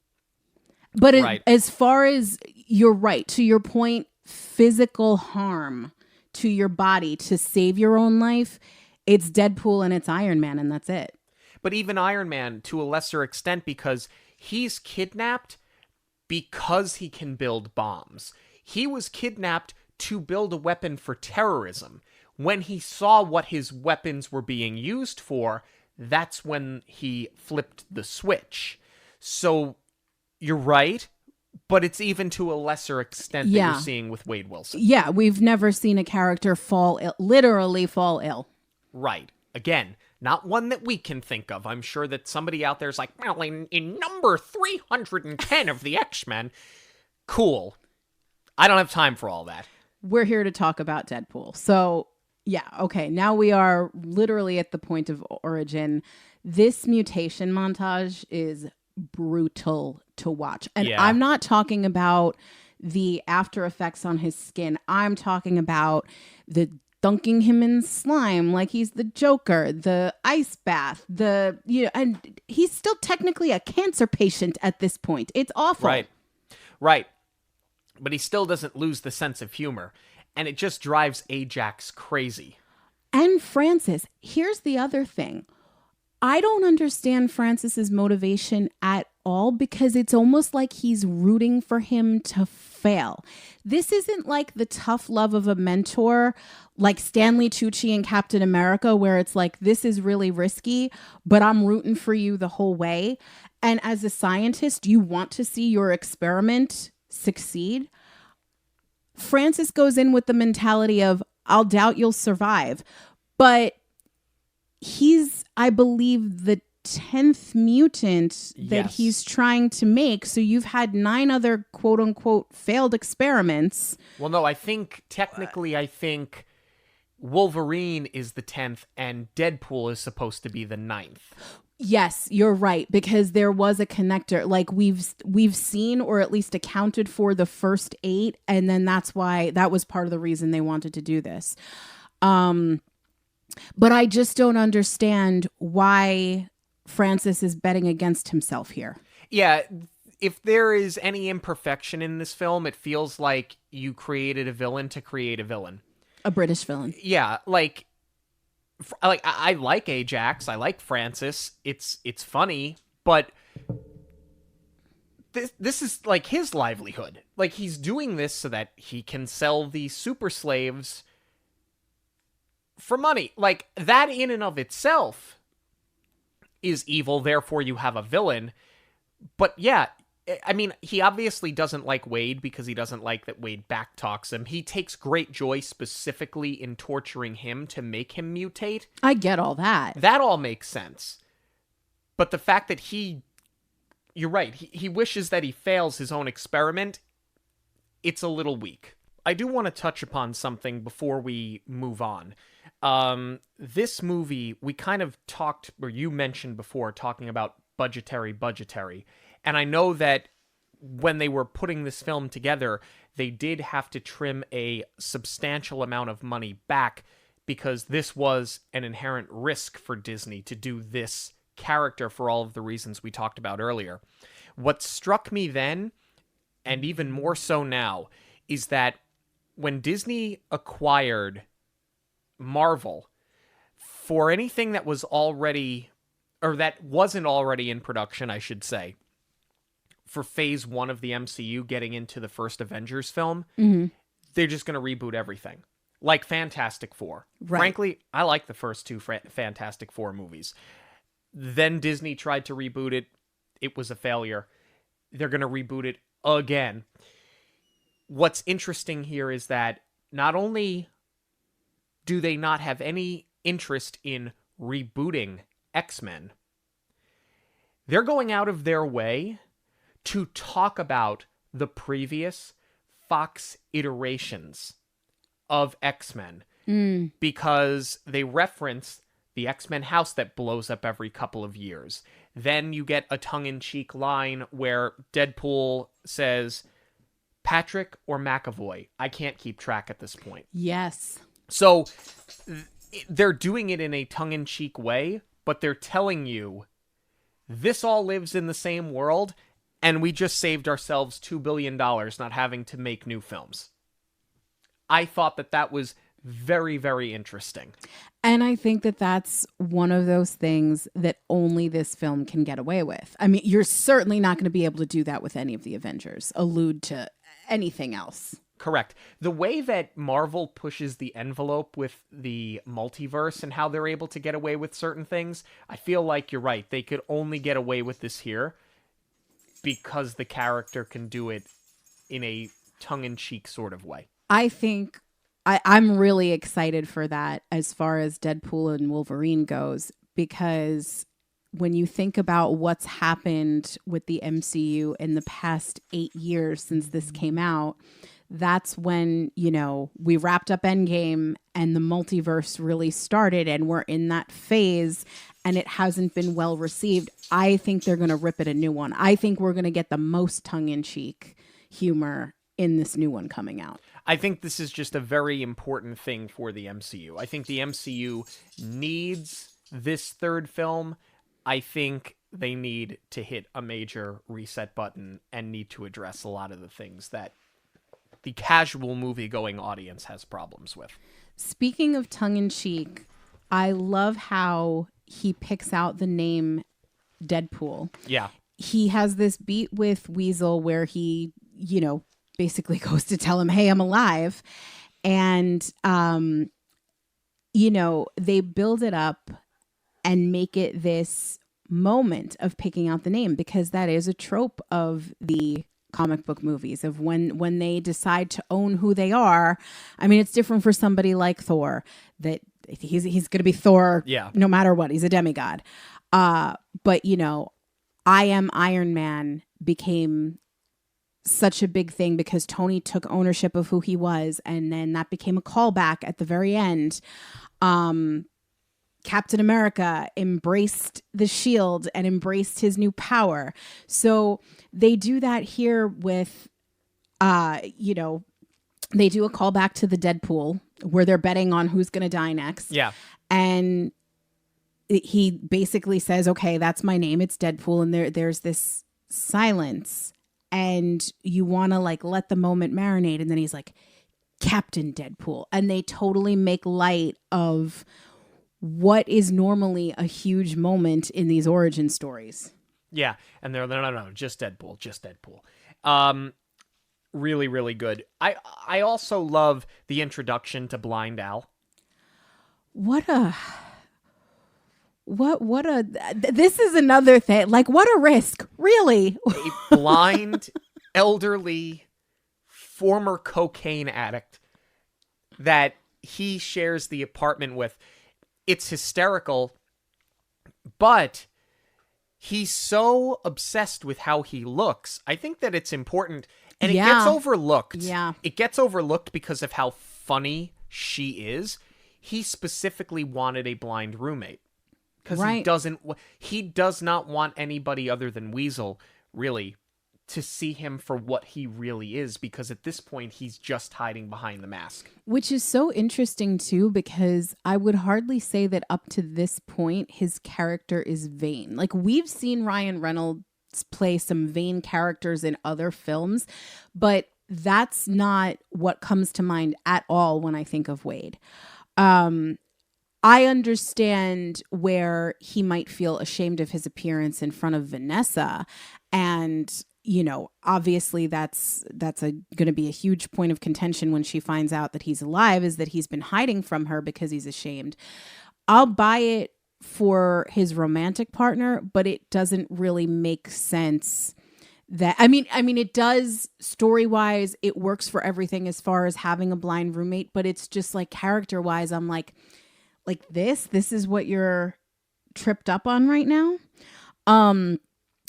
S4: But
S3: right.
S4: As far as, you're right, to your point, physical harm to your body to save your own life, it's Deadpool and it's Iron Man, and that's it.
S3: But even Iron Man, to a lesser extent, because he's kidnapped because he can build bombs. He was kidnapped to build a weapon for terrorism. When he saw what his weapons were being used for, that's when he flipped the switch. So you're right, but it's even to a lesser extent that you're seeing with Wade Wilson.
S4: Yeah, we've never seen a character literally fall ill.
S3: Right. Again, not one that we can think of. I'm sure that somebody out there is like, well, in number 310 of the X-Men. Cool. I don't have time for all that.
S4: We're here to talk about Deadpool. So, yeah, okay. Now we are literally at the point of origin. This mutation montage is brutal to watch. And I'm not talking about the after effects on his skin. I'm talking about the dunking him in slime like he's the Joker, the ice bath, and he's still technically a cancer patient at this point. It's awful.
S3: Right. But he still doesn't lose the sense of humor, and it just drives Ajax crazy.
S4: And Francis, here's the other thing. I don't understand Francis's motivation at all because it's almost like he's rooting for him to fail. This isn't like the tough love of a mentor like Stanley Tucci and Captain America, where it's like, this is really risky, but I'm rooting for you the whole way. And as a scientist, you want to see your experiment succeed. Francis goes in with the mentality of, I'll doubt you'll survive. But he's, I believe, the 10th mutant that he's trying to make. So you've had 9 other quote unquote failed experiments.
S3: Well, no, I think Wolverine is the 10th and Deadpool is supposed to be the 9th.
S4: Yes, you're right, because there was a connector. Like we've seen or at least accounted for the first 8, and then that was part of the reason they wanted to do this. But I just don't understand why Francis is betting against himself here.
S3: Yeah, if there is any imperfection in this film, it feels like you created a villain to create a villain.
S4: A British villain.
S3: Yeah, I like Ajax. I like Francis. It's funny, but this is like his livelihood. Like he's doing this so that he can sell these super slaves for money. Like that in and of itself is evil. Therefore, you have a villain. But yeah, I mean, he obviously doesn't like Wade because he doesn't like that Wade backtalks him. He takes great joy specifically in torturing him to make him mutate.
S4: I get all that.
S3: That all makes sense. But the fact that you're right, he wishes that he fails his own experiment, it's a little weak. I do want to touch upon something before we move on. This movie, we kind of talked, or you mentioned before, talking about budgetary. And I know that when they were putting this film together, they did have to trim a substantial amount of money back because this was an inherent risk for Disney to do this character for all of the reasons we talked about earlier. What struck me then, and even more so now, is that when Disney acquired Marvel, for anything that was already, or that wasn't already in production, I should say, for phase 1 of the MCU getting into the first Avengers film, they're just going to reboot everything. Like Fantastic Four. Right. Frankly, I like the first 2 Fantastic Four movies. Then Disney tried to reboot it. It was a failure. They're going to reboot it again. What's interesting here is that not only do they not have any interest in rebooting X-Men, they're going out of their way to talk about the previous Fox iterations of X-Men because they reference the X-Men house that blows up every couple of years. Then you get a tongue-in-cheek line where Deadpool says, Patrick or McAvoy? I can't keep track at this point.
S4: Yes.
S3: So they're doing it in a tongue-in-cheek way, but they're telling you this all lives in the same world, and we just saved ourselves $2 billion not having to make new films. I thought that was very, very interesting.
S4: And I think that that's one of those things that only this film can get away with. I mean, you're certainly not going to be able to do that with any of the Avengers, allude to anything else.
S3: Correct. The way that Marvel pushes the envelope with the multiverse and how they're able to get away with certain things, I feel like you're right. They could only get away with this here because the character can do it in a tongue-in-cheek sort of way.
S4: I think I'm really excited for that as far as Deadpool and Wolverine goes, because when you think about what's happened with the MCU in the past 8 years since this came out, that's when, we wrapped up Endgame and the multiverse really started, and we're in that phase and it hasn't been well received. I think they're going to rip it a new one. I think we're going to get the most tongue-in-cheek humor in this new one coming out.
S3: I think this is just a very important thing for the MCU. I think the MCU needs this third film. I think they need to hit a major reset button and need to address a lot of the things that the casual movie-going audience has problems with.
S4: Speaking of tongue-in-cheek, I love how he picks out the name Deadpool.
S3: Yeah.
S4: He has this beat with Weasel where he, basically goes to tell him, hey, I'm alive. And, they build it up and make it this moment of picking out the name, because that is a trope of the comic book movies of when they decide to own who they are. I mean, it's different for somebody like Thor, that he's going to be Thor no matter what. He's a demigod. But, I Am Iron Man became such a big thing because Tony took ownership of who he was, and then that became a callback at the very end. Captain America embraced the shield and embraced his new power. So they do that here with, they do a callback to the Deadpool where they're betting on who's going to die next.
S3: Yeah.
S4: And he basically says, okay, that's my name. It's Deadpool. And there's this silence, and you want to let the moment marinate. And then he's like, Captain Deadpool. And they totally make light of what is normally a huge moment in these origin stories.
S3: Yeah. And they're, no, just Deadpool. Really, really good. I also love the introduction to Blind Al.
S4: This is another thing. What a risk, really.
S3: A blind, elderly, former cocaine addict that he shares the apartment with. It's hysterical, but he's so obsessed with how he looks. I think that it's important, and it gets overlooked.
S4: Yeah.
S3: It gets overlooked because of how funny she is. He specifically wanted a blind roommate. Because he does not want anybody other than Weasel, really, to see him for what he really is, because at this point, he's just hiding behind the mask.
S4: Which is so interesting, too, because I would hardly say that up to this point, his character is vain. We've seen Ryan Reynolds play some vain characters in other films, but that's not what comes to mind at all when I think of Wade. I understand where he might feel ashamed of his appearance in front of Vanessa. And, obviously that's going to be a huge point of contention when she finds out that he's alive, is that he's been hiding from her because he's ashamed. I'll buy it for his romantic partner, but it doesn't really make sense that, I mean, it does story-wise, it works for everything as far as having a blind roommate, but it's just character-wise, I'm this is what you're tripped up on right now.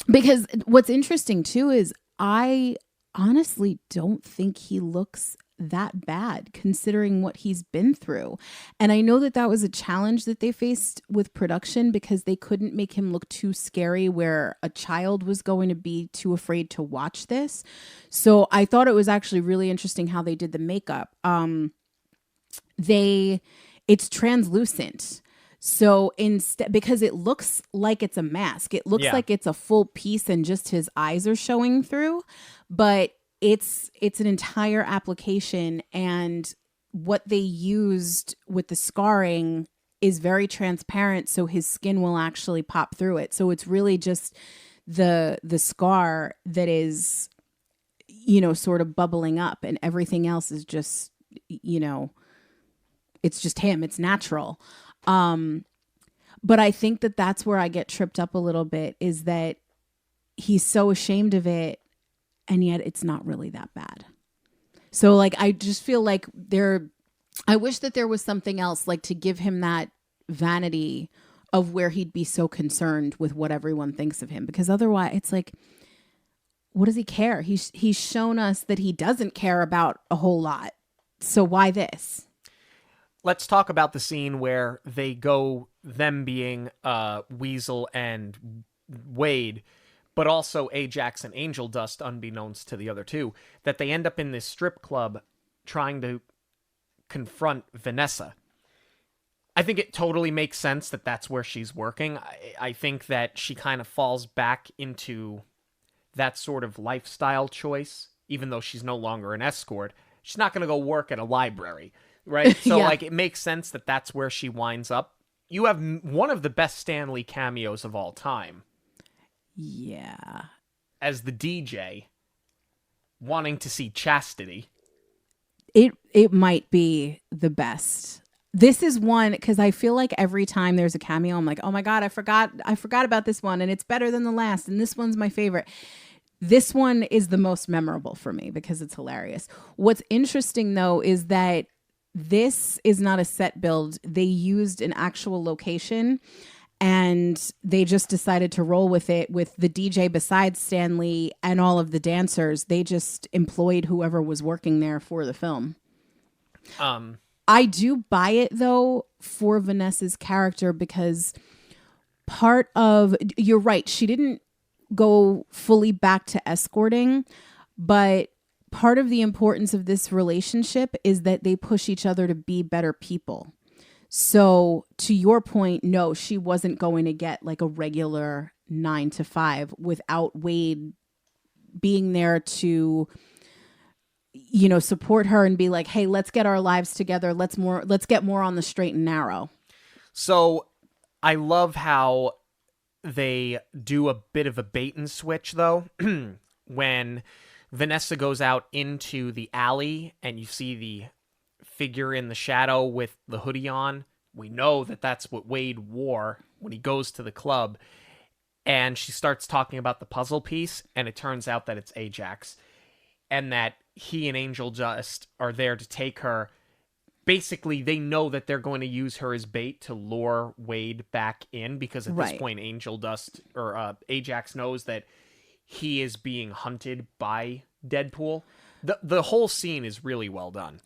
S4: Because what's interesting too is I honestly don't think he looks that bad considering what he's been through. And I know that that was a challenge that they faced with production because they couldn't make him look too scary where a child was going to be too afraid to watch this. So I thought it was actually really interesting how they did the makeup. It's translucent. So instead, because it looks like it's a mask, it looks like it's a full piece and just his eyes are showing through, but it's an entire application. And what they used with the scarring is very transparent. So his skin will actually pop through it. So it's really just the scar that is, sort of bubbling up, and everything else is just, it's just him. It's natural. But I think that that's where I get tripped up a little bit, is that he's so ashamed of it, and yet it's not really that bad. So like, I just feel like I wish that there was something else, like, to give him that vanity of where he'd be so concerned with what everyone thinks of him, because otherwise it's like, what does he care? He's shown us that he doesn't care about a whole lot. So why this?
S3: Let's talk about the scene where they go, them being Weasel and Wade, but also Ajax and Angel Dust, unbeknownst to the other two, that they end up in this strip club trying to confront Vanessa. I think it totally makes sense that that's where she's working. I think that she kind of falls back into that sort of lifestyle choice, even though she's no longer an escort. She's not going to go work at a library, right? So, like, it makes sense that that's where she winds up. You have one of the best Stan Lee cameos of all time.
S4: Yeah.
S3: As the DJ, wanting to see chastity.
S4: It might be the best. This is one, because I feel like every time there's a cameo, I'm like, oh my God, I forgot about this one, and it's better than the last, and this one's my favorite. This one is the most memorable for me because it's hilarious. What's interesting, though, is that this is not a set build. They used an actual location, and they just decided to roll with it with the DJ besides Stan Lee and all of the dancers. They just employed whoever was working there for the film. I do buy it, though, for Vanessa's character, because you're right, she didn't go fully back to escorting, but part of the importance of this relationship is that they push each other to be better people. So to your point, no, she wasn't going to get like a regular 9 to 5 without Wade being there to, support her and be like, hey, let's get our lives together. Let's get more on the straight and narrow.
S3: So I love how they do a bit of a bait and switch, though, when Vanessa goes out into the alley and you see the figure in the shadow with the hoodie on. We know that that's what Wade wore when he goes to the club. And she starts talking about the puzzle piece, and it turns out that it's Ajax. And that he and Angel Dust are there to take her. Basically, they know that they're going to use her as bait to lure Wade back in, because at this point, Angel Dust or Ajax knows that he is being hunted by Deadpool. The whole scene is really well done.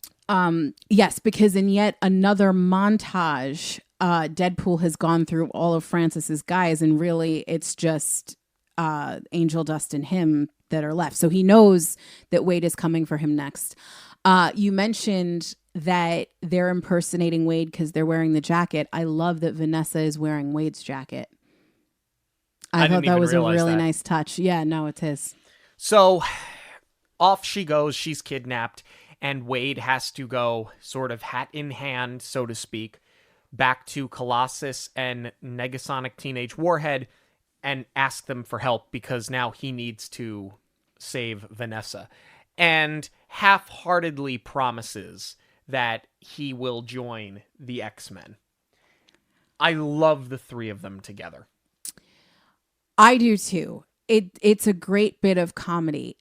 S4: Yes, because in yet another montage, Deadpool has gone through all of Francis's guys, and really it's just Angel Dust and him that are left. So he knows that Wade is coming for him next. You mentioned that they're impersonating Wade because they're wearing the jacket. I love that Vanessa is wearing Wade's jacket. I thought that was a really nice touch. Yeah, no, it's his.
S3: So off she goes. She's kidnapped, and Wade has to go sort of hat in hand, so to speak, back to Colossus and Negasonic Teenage Warhead and ask them for help, because now he needs to save Vanessa. And half-heartedly promises that he will join the X-Men. I love the three of them together.
S4: I do too. It's a great bit of comedy.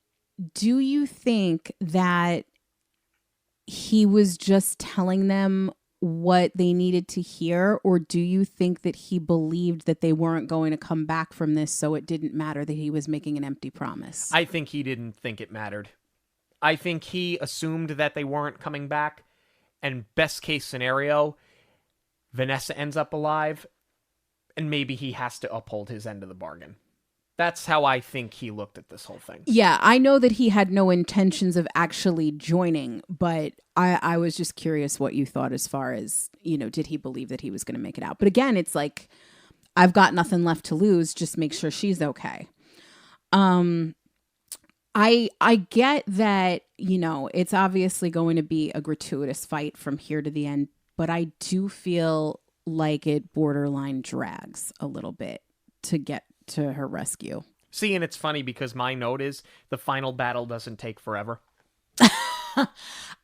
S4: Do you think that he was just telling them what they needed to hear, or do you think that he believed that they weren't going to come back from this, so it didn't matter that he was making an empty promise?
S3: I think he didn't think it mattered. I think he assumed that they weren't coming back, and best case scenario, Vanessa ends up alive, and maybe he has to uphold his end of the bargain. That's how I think he looked at this whole thing.
S4: Yeah, I know that he had no intentions of actually joining, but I was just curious what you thought as far as, did he believe that he was going to make it out? But again, it's like, I've got nothing left to lose. Just make sure she's okay. I get that, it's obviously going to be a gratuitous fight from here to the end, but I do feel like it borderline drags a little bit to get to her rescue.
S3: See, and it's funny because my note is the final battle doesn't take forever.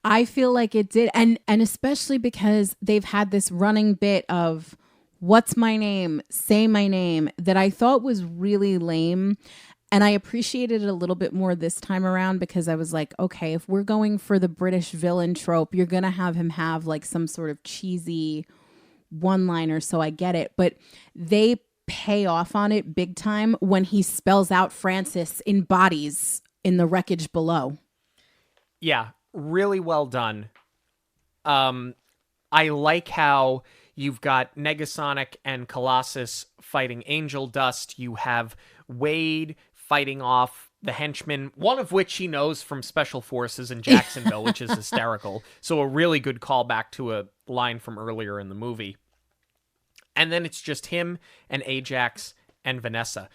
S4: I feel like it did. And especially because they've had this running bit of what's my name, say my name, that I thought was really lame. And I appreciated it a little bit more this time around because I was like, okay, if we're going for the British villain trope, you're going to have him have like some sort of cheesy one-liner. So I get it. But they pay off on it big time when he spells out Francis in bodies in the wreckage below.
S3: Yeah, really well done. I like how you've got Negasonic and Colossus fighting Angel Dust. You have Wade fighting off the henchmen, one of which he knows from Special Forces in Jacksonville, which is hysterical. So a really good callback to a line from earlier in the movie. And then it's just him and Ajax and Vanessa.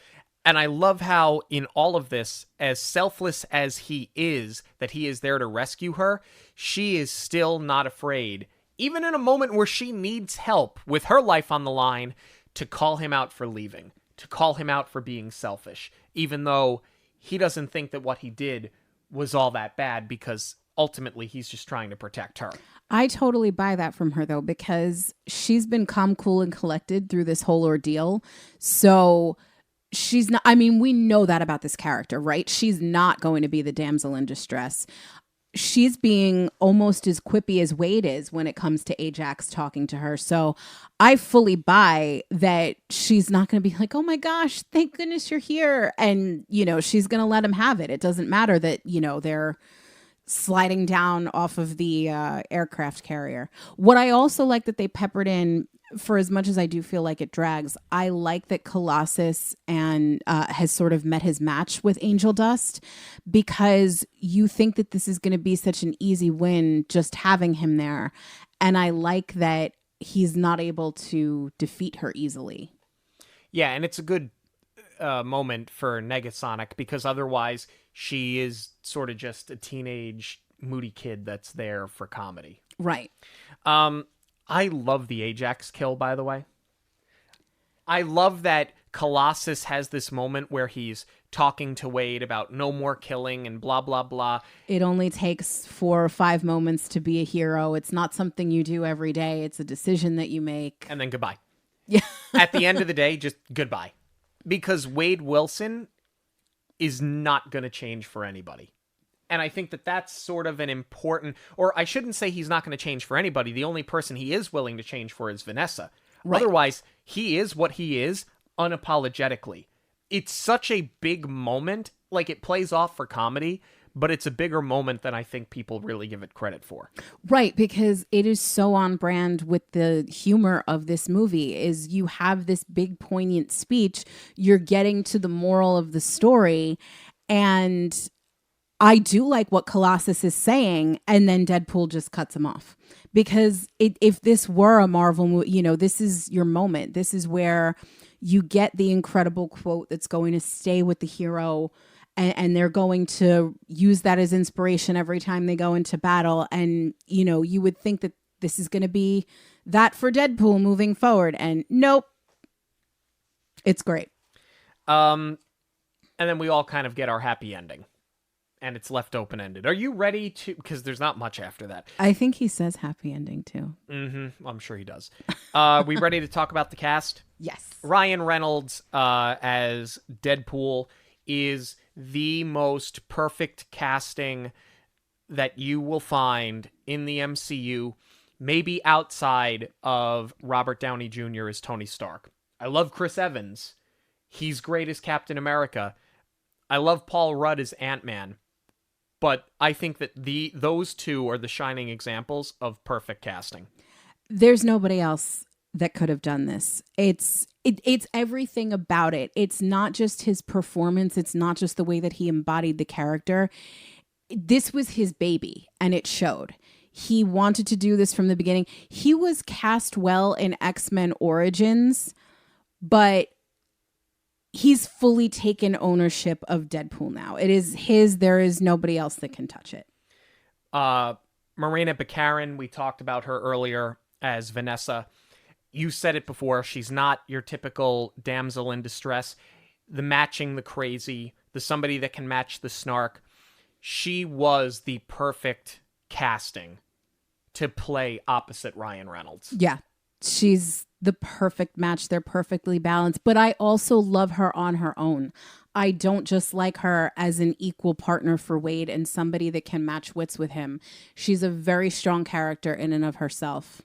S3: And I love how in all of this, as selfless as he is, that he is there to rescue her, she is still not afraid, even in a moment where she needs help with her life on the line, to call him out for leaving, to call him out for being selfish, even though he doesn't think that what he did was all that bad because ultimately he's just trying to protect her.
S4: I totally buy that from her, though, because she's been calm, cool, and collected through this whole ordeal. So she's not, I mean, we know that about this character, right? She's not going to be the damsel in distress. She's being almost as quippy as Wade is when it comes to Ajax talking to her. So I fully buy that she's not going to be like, oh my gosh, thank goodness you're here. And, she's going to let him have it. It doesn't matter that, they're sliding down off of the aircraft carrier. What I also like that they peppered in, for as much as I do feel like it drags, I like that Colossus and has sort of met his match with Angel Dust, because you think that this is going to be such an easy win just having him there. And I like that he's not able to defeat her easily.
S3: Yeah, and it's a good moment for Negasonic, because otherwise she is sort of just a teenage moody kid that's there for comedy.
S4: Right.
S3: I love the Ajax kill, by the way. I love that Colossus has this moment where he's talking to Wade about no more killing and blah, blah, blah.
S4: It only takes 4 or 5 moments to be a hero. It's not something you do every day. It's a decision that you make.
S3: And then goodbye.
S4: Yeah.
S3: At the end of the day, just goodbye. Because Wade Wilson is not going to change for anybody. And I think that that's sort of an important, or I shouldn't say he's not going to change for anybody. The only person he is willing to change for is Vanessa. Right. Otherwise, he is what he is unapologetically. It's such a big moment. Like, it plays off for comedy, but it's a bigger moment than I think people really give it credit for.
S4: Right, because it is so on brand with the humor of this movie. Is you have this big poignant speech, you're getting to the moral of the story, and I do like what Colossus is saying, and then Deadpool just cuts him off. Because if this were a Marvel movie, this is your moment. This is where you get the incredible quote that's going to stay with the hero, and they're going to use that as inspiration every time they go into battle. And, you would think that this is going to be that for Deadpool moving forward. And nope. It's great.
S3: And then we all kind of get our happy ending. And it's left open-ended. Are you ready to... Because there's not much after that.
S4: I think he says happy ending, too.
S3: Mm-hmm. I'm sure he does. We ready to talk about the cast?
S4: Yes.
S3: Ryan Reynolds as Deadpool is the most perfect casting that you will find in the MCU, maybe outside of Robert Downey Jr. as Tony Stark. I love Chris Evans. He's great as Captain America. I love Paul Rudd as Ant-Man. But I think that those two are the shining examples of perfect casting.
S4: There's nobody else that could have done this. It's everything about it. It's not just his performance. It's not just the way that he embodied the character. This was his baby, and it showed. He wanted to do this from the beginning. He was cast well in X-Men Origins, but he's fully taken ownership of Deadpool now. It is his. There is nobody else that can touch it.
S3: Morena Baccarin, we talked about her earlier as Vanessa. You said it before. She's not your typical damsel in distress. The matching the crazy, the somebody that can match the snark. She was the perfect casting to play opposite Ryan Reynolds.
S4: Yeah, she's the perfect match. They're perfectly balanced. But I also love her on her own. I don't just like her as an equal partner for Wade and somebody that can match wits with him. She's a very strong character in and of herself.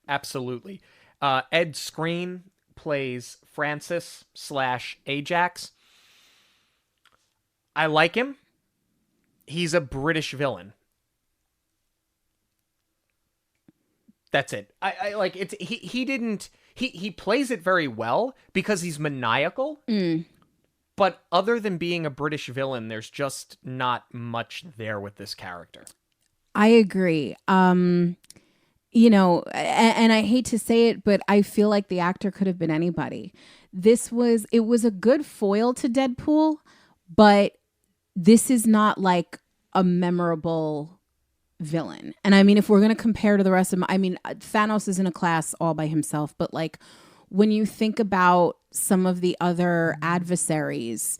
S3: Absolutely. Ed Skrein plays Francis / Ajax. I like him. He's a British villain. That's it. I like it. He plays it very well because he's maniacal. But other than being a British villain, there's just not much there with this character.
S4: I agree. You know, and I hate to say it, but I feel like the actor could have been anybody. It was a good foil to Deadpool, but this is not like a memorable villain. And I mean, if we're going to compare to the rest of them, I mean, Thanos is in a class all by himself, but like when you think about some of the other adversaries,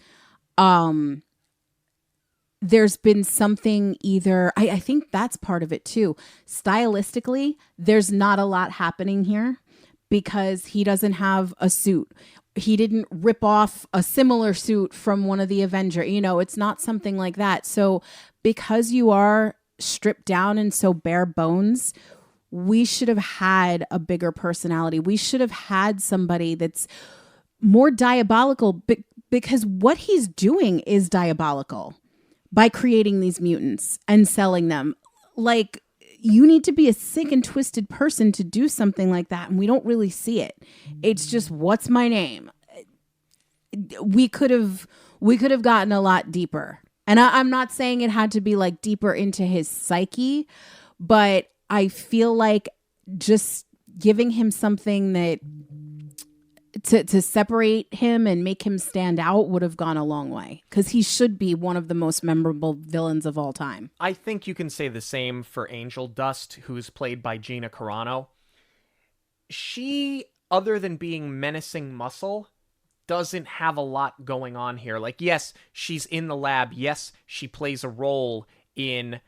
S4: there's been something either, I think that's part of it too. Stylistically, there's not a lot happening here because he doesn't have a suit. He didn't rip off a similar suit from one of the Avengers. You know, it's not something like that. So because you are stripped down and so bare bones, we should have had a bigger personality. We should have had somebody that's more diabolical because what he's doing is diabolical. By creating these mutants and selling them. Like, you need to be a sick and twisted person to do something like that, and we don't really see it. It's just, what's my name? We could have gotten a lot deeper. And I'm not saying it had to be like deeper into his psyche, but I feel like just giving him something that to separate him and make him stand out would have gone a long way because he should be one of the most memorable villains of all time.
S3: I think you can say the same for Angel Dust, who's played by Gina Carano. She, other than being menacing muscle, doesn't have a lot going on here. Like, yes, she's in the lab. Yes, she plays a role in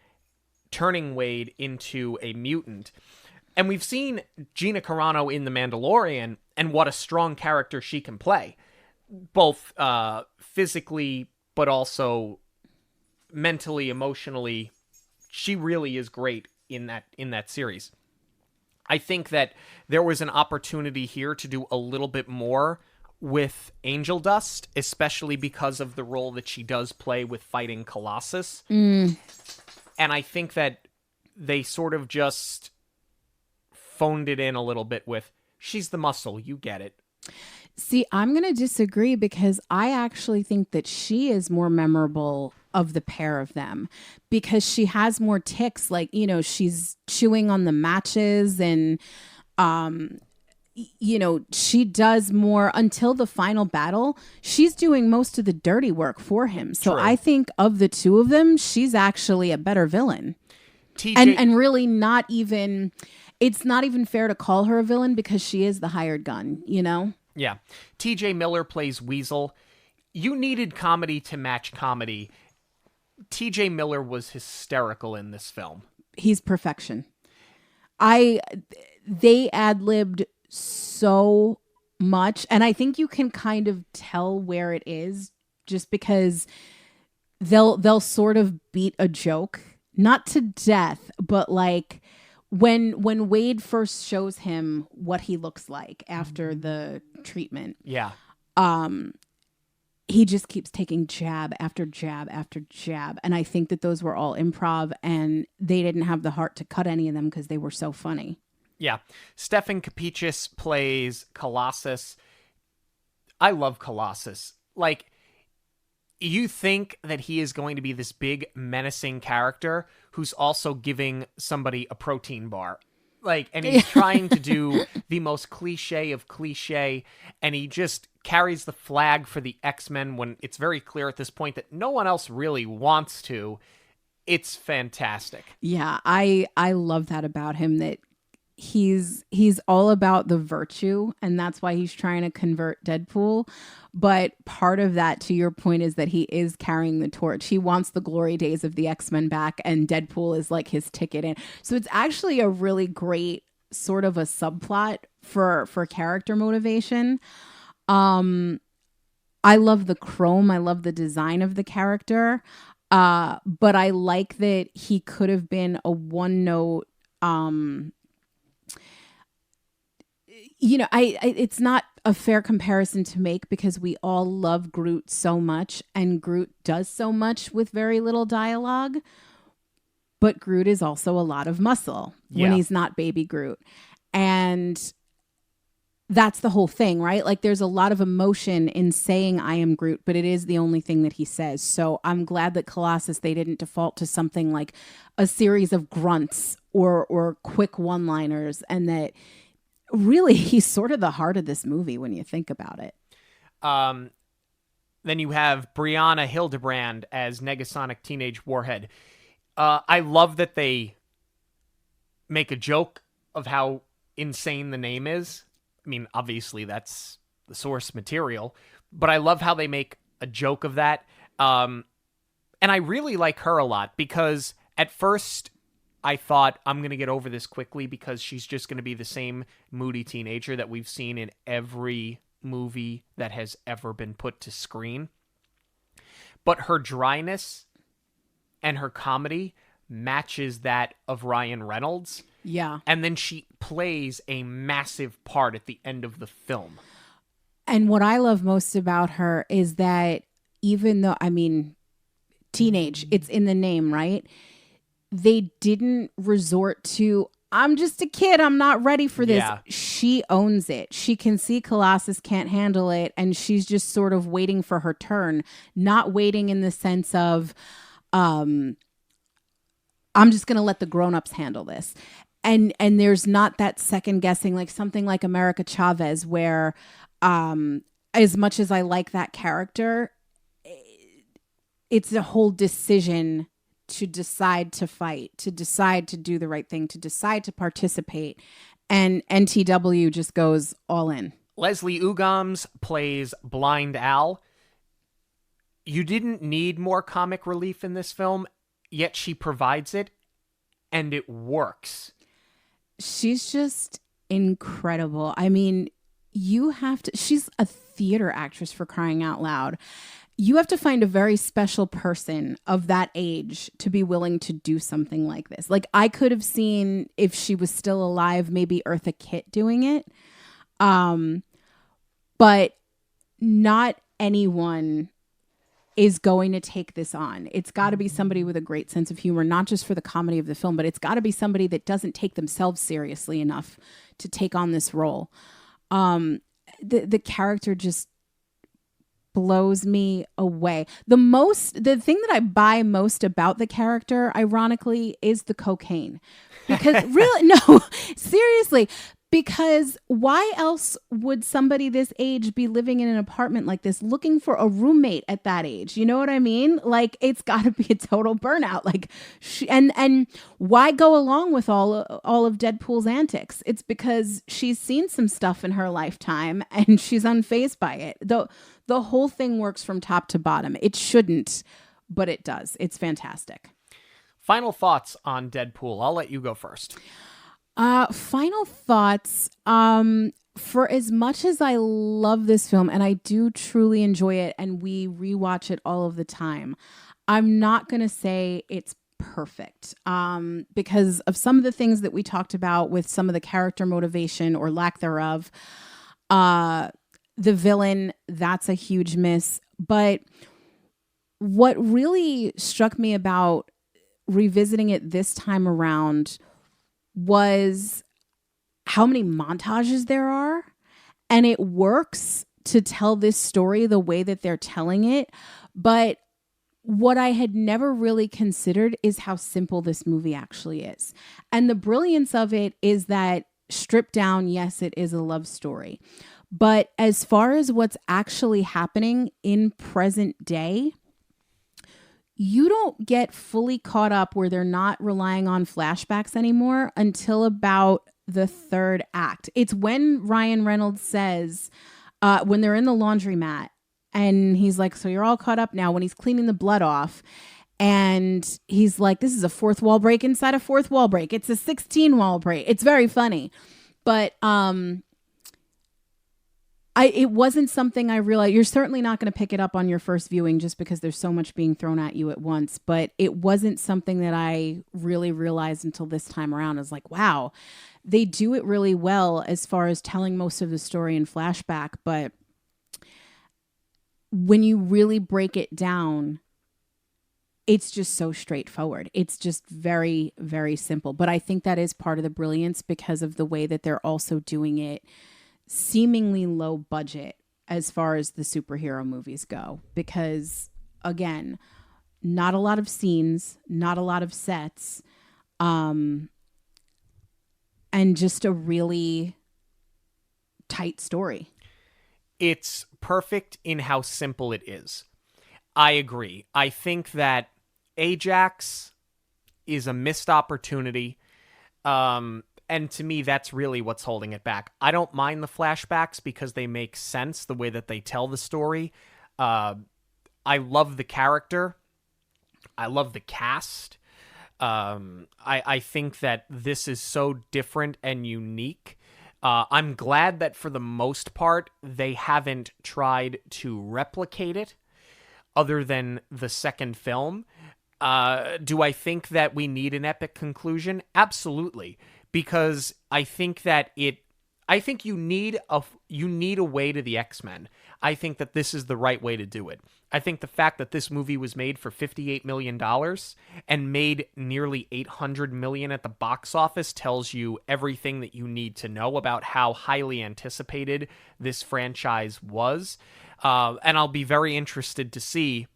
S3: turning Wade into a mutant. And we've seen Gina Carano in The Mandalorian and what a strong character she can play, both physically, but also mentally, emotionally. She really is great in that series. I think that there was an opportunity here to do a little bit more with Angel Dust, especially because of the role that she does play with fighting Colossus. And I think that they sort of just phoned it in a little bit with, she's the muscle, you get it.
S4: See, I'm going to disagree because I actually think that she is more memorable of the pair of them because she has more tics. Like, you know, she's chewing on the matches and, you know, she does more until the final battle. She's doing most of the dirty work for him. So
S3: True.
S4: I think of the two of them, she's actually a better villain. And really not even, it's not even fair to call her a villain because she is the hired gun, you know?
S3: Yeah. TJ Miller plays Weasel. You needed comedy to match comedy. TJ Miller was hysterical in this film.
S4: He's perfection. They ad-libbed so much, and I think you can kind of tell where it is just because they'll sort of beat a joke, not to death, but like when Wade first shows him what he looks like after the treatment.
S3: Yeah.
S4: he just keeps taking jab after jab after jab. And I think that those were all improv, and they didn't have the heart to cut any of them because they were so funny.
S3: Yeah. Stefan Kapicius plays Colossus. I love Colossus. Like, you think that he is going to be this big, menacing character who's also giving somebody a protein bar. Like, and he's trying to do the most cliche of cliche, and he just carries the flag for the X-Men when it's very clear at this point that no one else really wants to. It's fantastic.
S4: Yeah, I love that about him, that he's all about the virtue, and that's why he's trying to convert Deadpool. But part of that, to your point, is that he is carrying the torch. He wants the glory days of the X-Men back, and Deadpool is like his ticket in. So it's actually a really great sort of a subplot for character motivation. I love the chrome. I love the design of the character. But I like that he could have been a one-note, it's not a fair comparison to make because we all love Groot so much, and Groot does so much with very little dialogue. But Groot is also a lot of muscle when he's not baby Groot. And that's the whole thing, right? Like, there's a lot of emotion in saying I am Groot, but it is the only thing that he says. So I'm glad that Colossus, they didn't default to something like a series of grunts or quick one-liners, and that really he's sort of the heart of this movie when you think about it.
S3: Then you have Brianna Hildebrand as Negasonic Teenage Warhead. I love that they make a joke of how insane the name is. I mean, obviously that's the source material, but I love how they make a joke of that. And I really like her a lot because at first I thought I'm going to get over this quickly because she's just going to be the same moody teenager that we've seen in every movie that has ever been put to screen. But her dryness and her comedy matches that of Ryan Reynolds.
S4: Yeah.
S3: And then she plays a massive part at the end of the film.
S4: And what I love most about her is that even though, I mean, teenage, it's in the name, right? They didn't resort to, I'm just a kid, I'm not ready for this.
S3: Yeah.
S4: She owns it. She can see Colossus can't handle it, and she's just sort of waiting for her turn, not waiting in the sense of, I'm just going to let the grown-ups handle this. And there's not that second guessing, like something like America Chavez, where as much as I like that character, it's a whole decision to decide to fight, to decide to do the right thing, to decide to participate. And NTW just goes all in.
S3: Leslie Uggams plays Blind Al. You didn't need more comic relief in this film, yet she provides it, and it works.
S4: She's just incredible. I mean, she's a theater actress, for crying out loud. You have to find a very special person of that age to be willing to do something like this. Like, I could have seen, if she was still alive, maybe Eartha Kitt doing it. But not anyone is going to take this on. It's got to be somebody with a great sense of humor, not just for the comedy of the film, but it's got to be somebody that doesn't take themselves seriously enough to take on this role. The character just blows me away. The thing that I buy most about the character, ironically, is the cocaine. Because really, no, seriously, because why else would somebody this age be living in an apartment like this, looking for a roommate at that age? You know what I mean? Like, it's got to be a total burnout. Like, and why go along with all of Deadpool's antics? It's because she's seen some stuff in her lifetime and she's unfazed by it. The whole thing works from top to bottom. It shouldn't, but it does. It's fantastic.
S3: Final thoughts on Deadpool. I'll let you go first.
S4: Final thoughts. For as much as I love this film, and I do truly enjoy it, and we rewatch it all of the time, I'm not going to say it's perfect, because of some of the things that we talked about with some of the character motivation or lack thereof. The villain, that's a huge miss. But what really struck me about revisiting it this time around was how many montages there are. And it works to tell this story the way that they're telling it. But what I had never really considered is how simple this movie actually is. And the brilliance of it is that stripped down, yes, it is a love story. But as far as what's actually happening in present day, you don't get fully caught up where they're not relying on flashbacks anymore until about the third act. It's when Ryan Reynolds says, when they're in the laundromat, and he's like, so you're all caught up now, when he's cleaning the blood off. And he's like, this is a fourth wall break inside a fourth wall break. It's a 16 wall break. It's very funny. But it wasn't something I realized. You're certainly not going to pick it up on your first viewing just because there's so much being thrown at you at once. But it wasn't something that I really realized until this time around. I was like, wow, they do it really well as far as telling most of the story in flashback. But when you really break it down, it's just so straightforward. It's just very, very simple. But I think that is part of the brilliance because of the way that they're also doing it seemingly low budget as far as the superhero movies go. Because, again, not a lot of scenes, not a lot of sets, and just a really tight story.
S3: It's perfect in how simple it is. I agree. I think that Ajax is a missed opportunity. And to me, that's really what's holding it back. I don't mind the flashbacks because they make sense the way that they tell the story. I love the character. I love the cast. I think that this is so different and unique. I'm glad that for the most part, they haven't tried to replicate it other than the second film. Do I think that we need an epic conclusion? Absolutely. Because I think that you need a way to the X-Men. I think that this is the right way to do it. I think the fact that this movie was made for $58 million and made nearly $800 million at the box office tells you everything that you need to know about how highly anticipated this franchise was. And I'll be very interested to see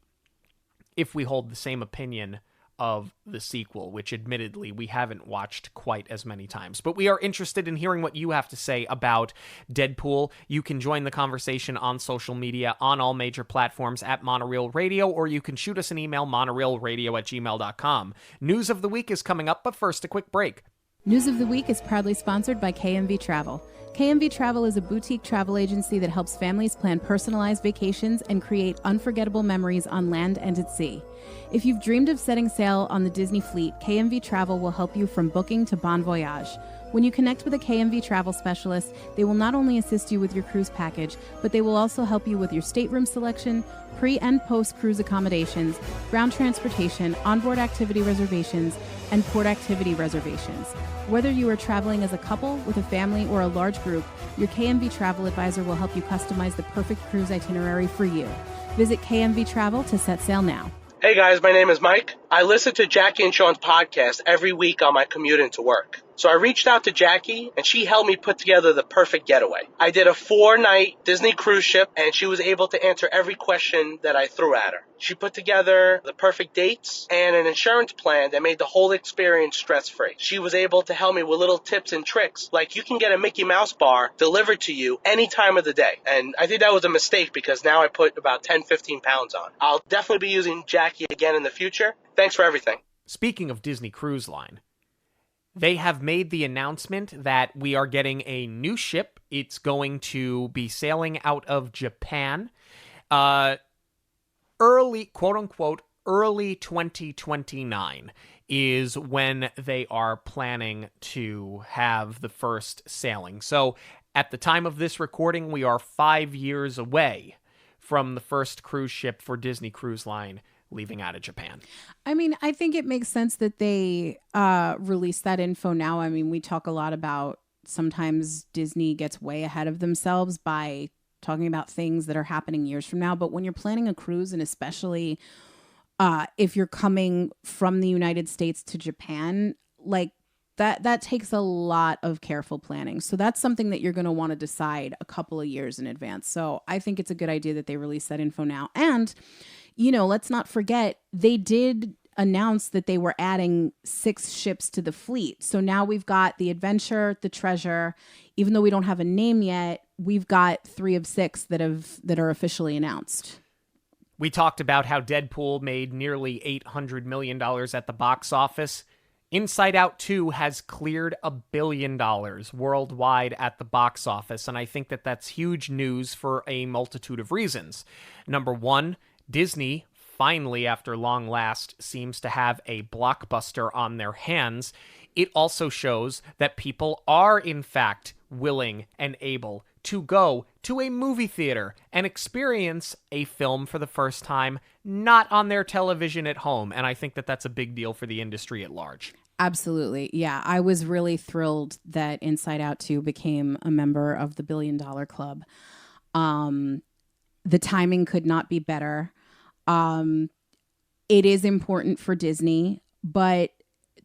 S3: if we hold the same opinion of the sequel, which admittedly we haven't watched quite as many times. But we are interested in hearing what you have to say about Deadpool. You can join the conversation on social media on all major platforms at Monoreel Radio, or you can shoot us an email, monoreelradio@gmail.com. News of the week is coming up, but first a quick break.
S4: News of the Week is proudly sponsored by KMV Travel. KMV Travel is a boutique travel agency that helps families plan personalized vacations and create unforgettable memories on land and at sea. If you've dreamed of setting sail on the Disney fleet, KMV Travel will help you from booking to bon voyage. When you connect with a KMV travel specialist, they will not only assist you with your cruise package, but they will also help you with your stateroom selection, pre- and post-cruise accommodations, ground transportation, onboard activity reservations, and port activity reservations. Whether you are traveling as a couple, with a family, or a large group, your KMV Travel advisor will help you customize the perfect cruise itinerary for you. Visit KMV Travel to set sail now.
S2: Hey guys, my name is Mike. I listen to Jackie and Sean's podcast every week on my commute into work. So I reached out to Jackie, and she helped me put together the perfect getaway. I did a 4-night Disney cruise ship, and she was able to answer every question that I threw at her. She put together the perfect dates and an insurance plan that made the whole experience stress-free. She was able to help me with little tips and tricks, like you can get a Mickey Mouse bar delivered to you any time of the day. And I think that was a mistake because now I put about 10, 15 pounds on. I'll definitely be using Jackie again in the future. Thanks for everything.
S3: Speaking of Disney Cruise Line, they have made the announcement that we are getting a new ship. It's going to be sailing out of Japan. Early, quote-unquote, early 2029 is when they are planning to have the first sailing. So at the time of this recording, we are 5 years away from the first cruise ship for Disney Cruise Line leaving out of Japan.
S4: I mean, I think it makes sense that they release that info now. I mean, we talk a lot about sometimes Disney gets way ahead of themselves by talking about things that are happening years from now. But when you're planning a cruise, and especially if you're coming from the United States to Japan, like that takes a lot of careful planning. So that's something that you're going to want to decide a couple of years in advance. So I think it's a good idea that they release that info now. And, let's not forget, they did announce that they were adding 6 ships to the fleet. So now we've got the Adventure, the Treasure. Even though we don't have a name yet, we've got 3 of 6 that are officially announced.
S3: We talked about how Deadpool made nearly $800 million at the box office. Inside Out 2 has cleared $1 billion worldwide at the box office, and I think that that's huge news for a multitude of reasons. Number one, Disney, finally, after long last, seems to have a blockbuster on their hands. It also shows that people are, in fact, willing and able to go to a movie theater and experience a film for the first time, not on their television at home. And I think that that's a big deal for the industry at large.
S4: Absolutely. Yeah, I was really thrilled that Inside Out 2 became a member of the $1 Billion Club. The timing could not be better. It is important for Disney, but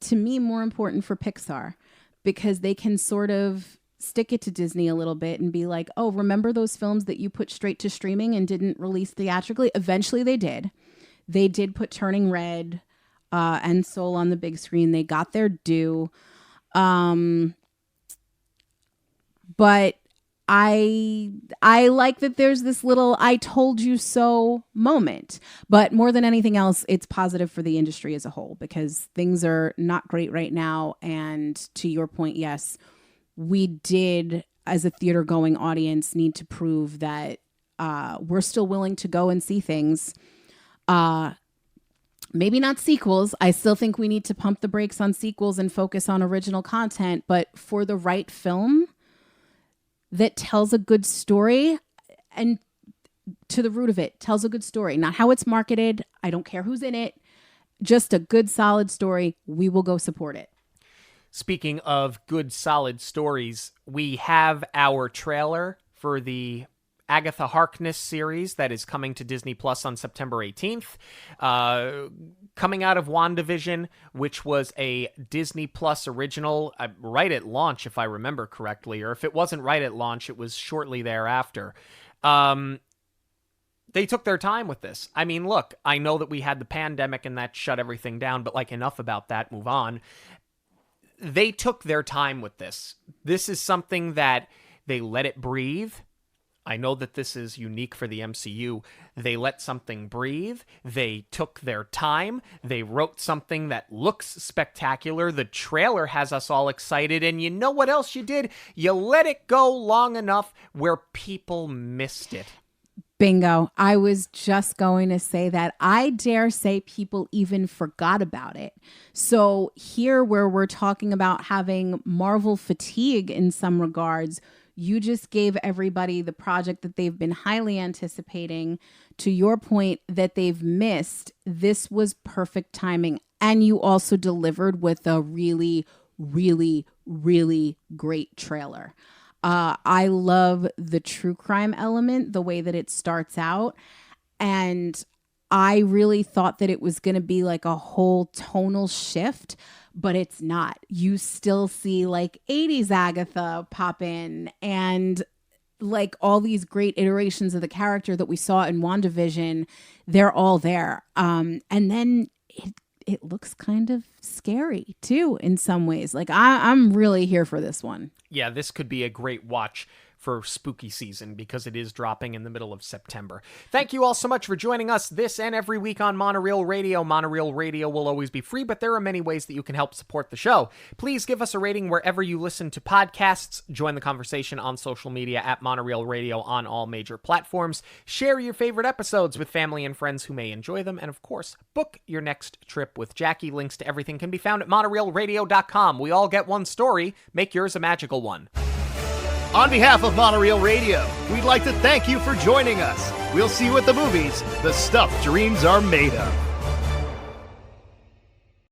S4: to me, more important for Pixar, because they can sort of stick it to Disney a little bit and be like, oh, remember those films that you put straight to streaming and didn't release theatrically? Eventually they did. They did put Turning Red and Soul on the big screen. They got their due. But I like that there's this little I told you so moment. But more than anything else, it's positive for the industry as a whole, because things are not great right now. And to your point, yes, we did, as a theater-going audience, need to prove that we're still willing to go and see things. Maybe not sequels. I still think we need to pump the brakes on sequels and focus on original content. But for the right film that tells a good story, and to the root of it, tells a good story, not how it's marketed. I don't care who's in it. Just a good, solid story. We will go support it.
S3: Speaking of good, solid stories, we have our trailer for the Agatha Harkness series that is coming to Disney Plus on September 18th. Coming out of WandaVision, which was a Disney Plus original right at launch, if I remember correctly, or if it wasn't right at launch, it was shortly thereafter. They took their time with this. I mean, look, I know that we had the pandemic and that shut everything down, but enough about that, move on. They took their time with this. This is something that they let it breathe. I know that this is unique for the MCU. They let something breathe. They took their time. They wrote something that looks spectacular. The trailer has us all excited. And you know what else you did? You let it go long enough where people missed it.
S4: Bingo. I was just going to say that. I dare say people even forgot about it. So here, where we're talking about having Marvel fatigue in some regards, you just gave everybody the project that they've been highly anticipating. To your point that they've missed, this was perfect timing. And you also delivered with a really, really, really great trailer. I love the true crime element, the way that it starts out. And I really thought that it was going to be like a whole tonal shift, but it's not. You still see 80s Agatha pop in, and all these great iterations of the character that we saw in WandaVision, they're all there. And then it looks kind of scary too in some ways. I'm really here for this one.
S3: Yeah, this could be a great watch for spooky season because it is dropping in the middle of September. Thank you all so much for joining us this and every week on Monoreel Radio. Monoreel Radio will always be free, but there are many ways that you can help support the show. Please give us a rating wherever you listen to podcasts. Join the conversation on social media at Monoreel Radio on all major platforms. Share your favorite episodes with family and friends who may enjoy them. And of course, book your next trip with Jackie. Links to everything can be found at monoreelradio.com. We all get one story. Make yours a magical one.
S1: On behalf of Monoreel Radio, we'd like to thank you for joining us. We'll see you at the movies, the stuff dreams are made of.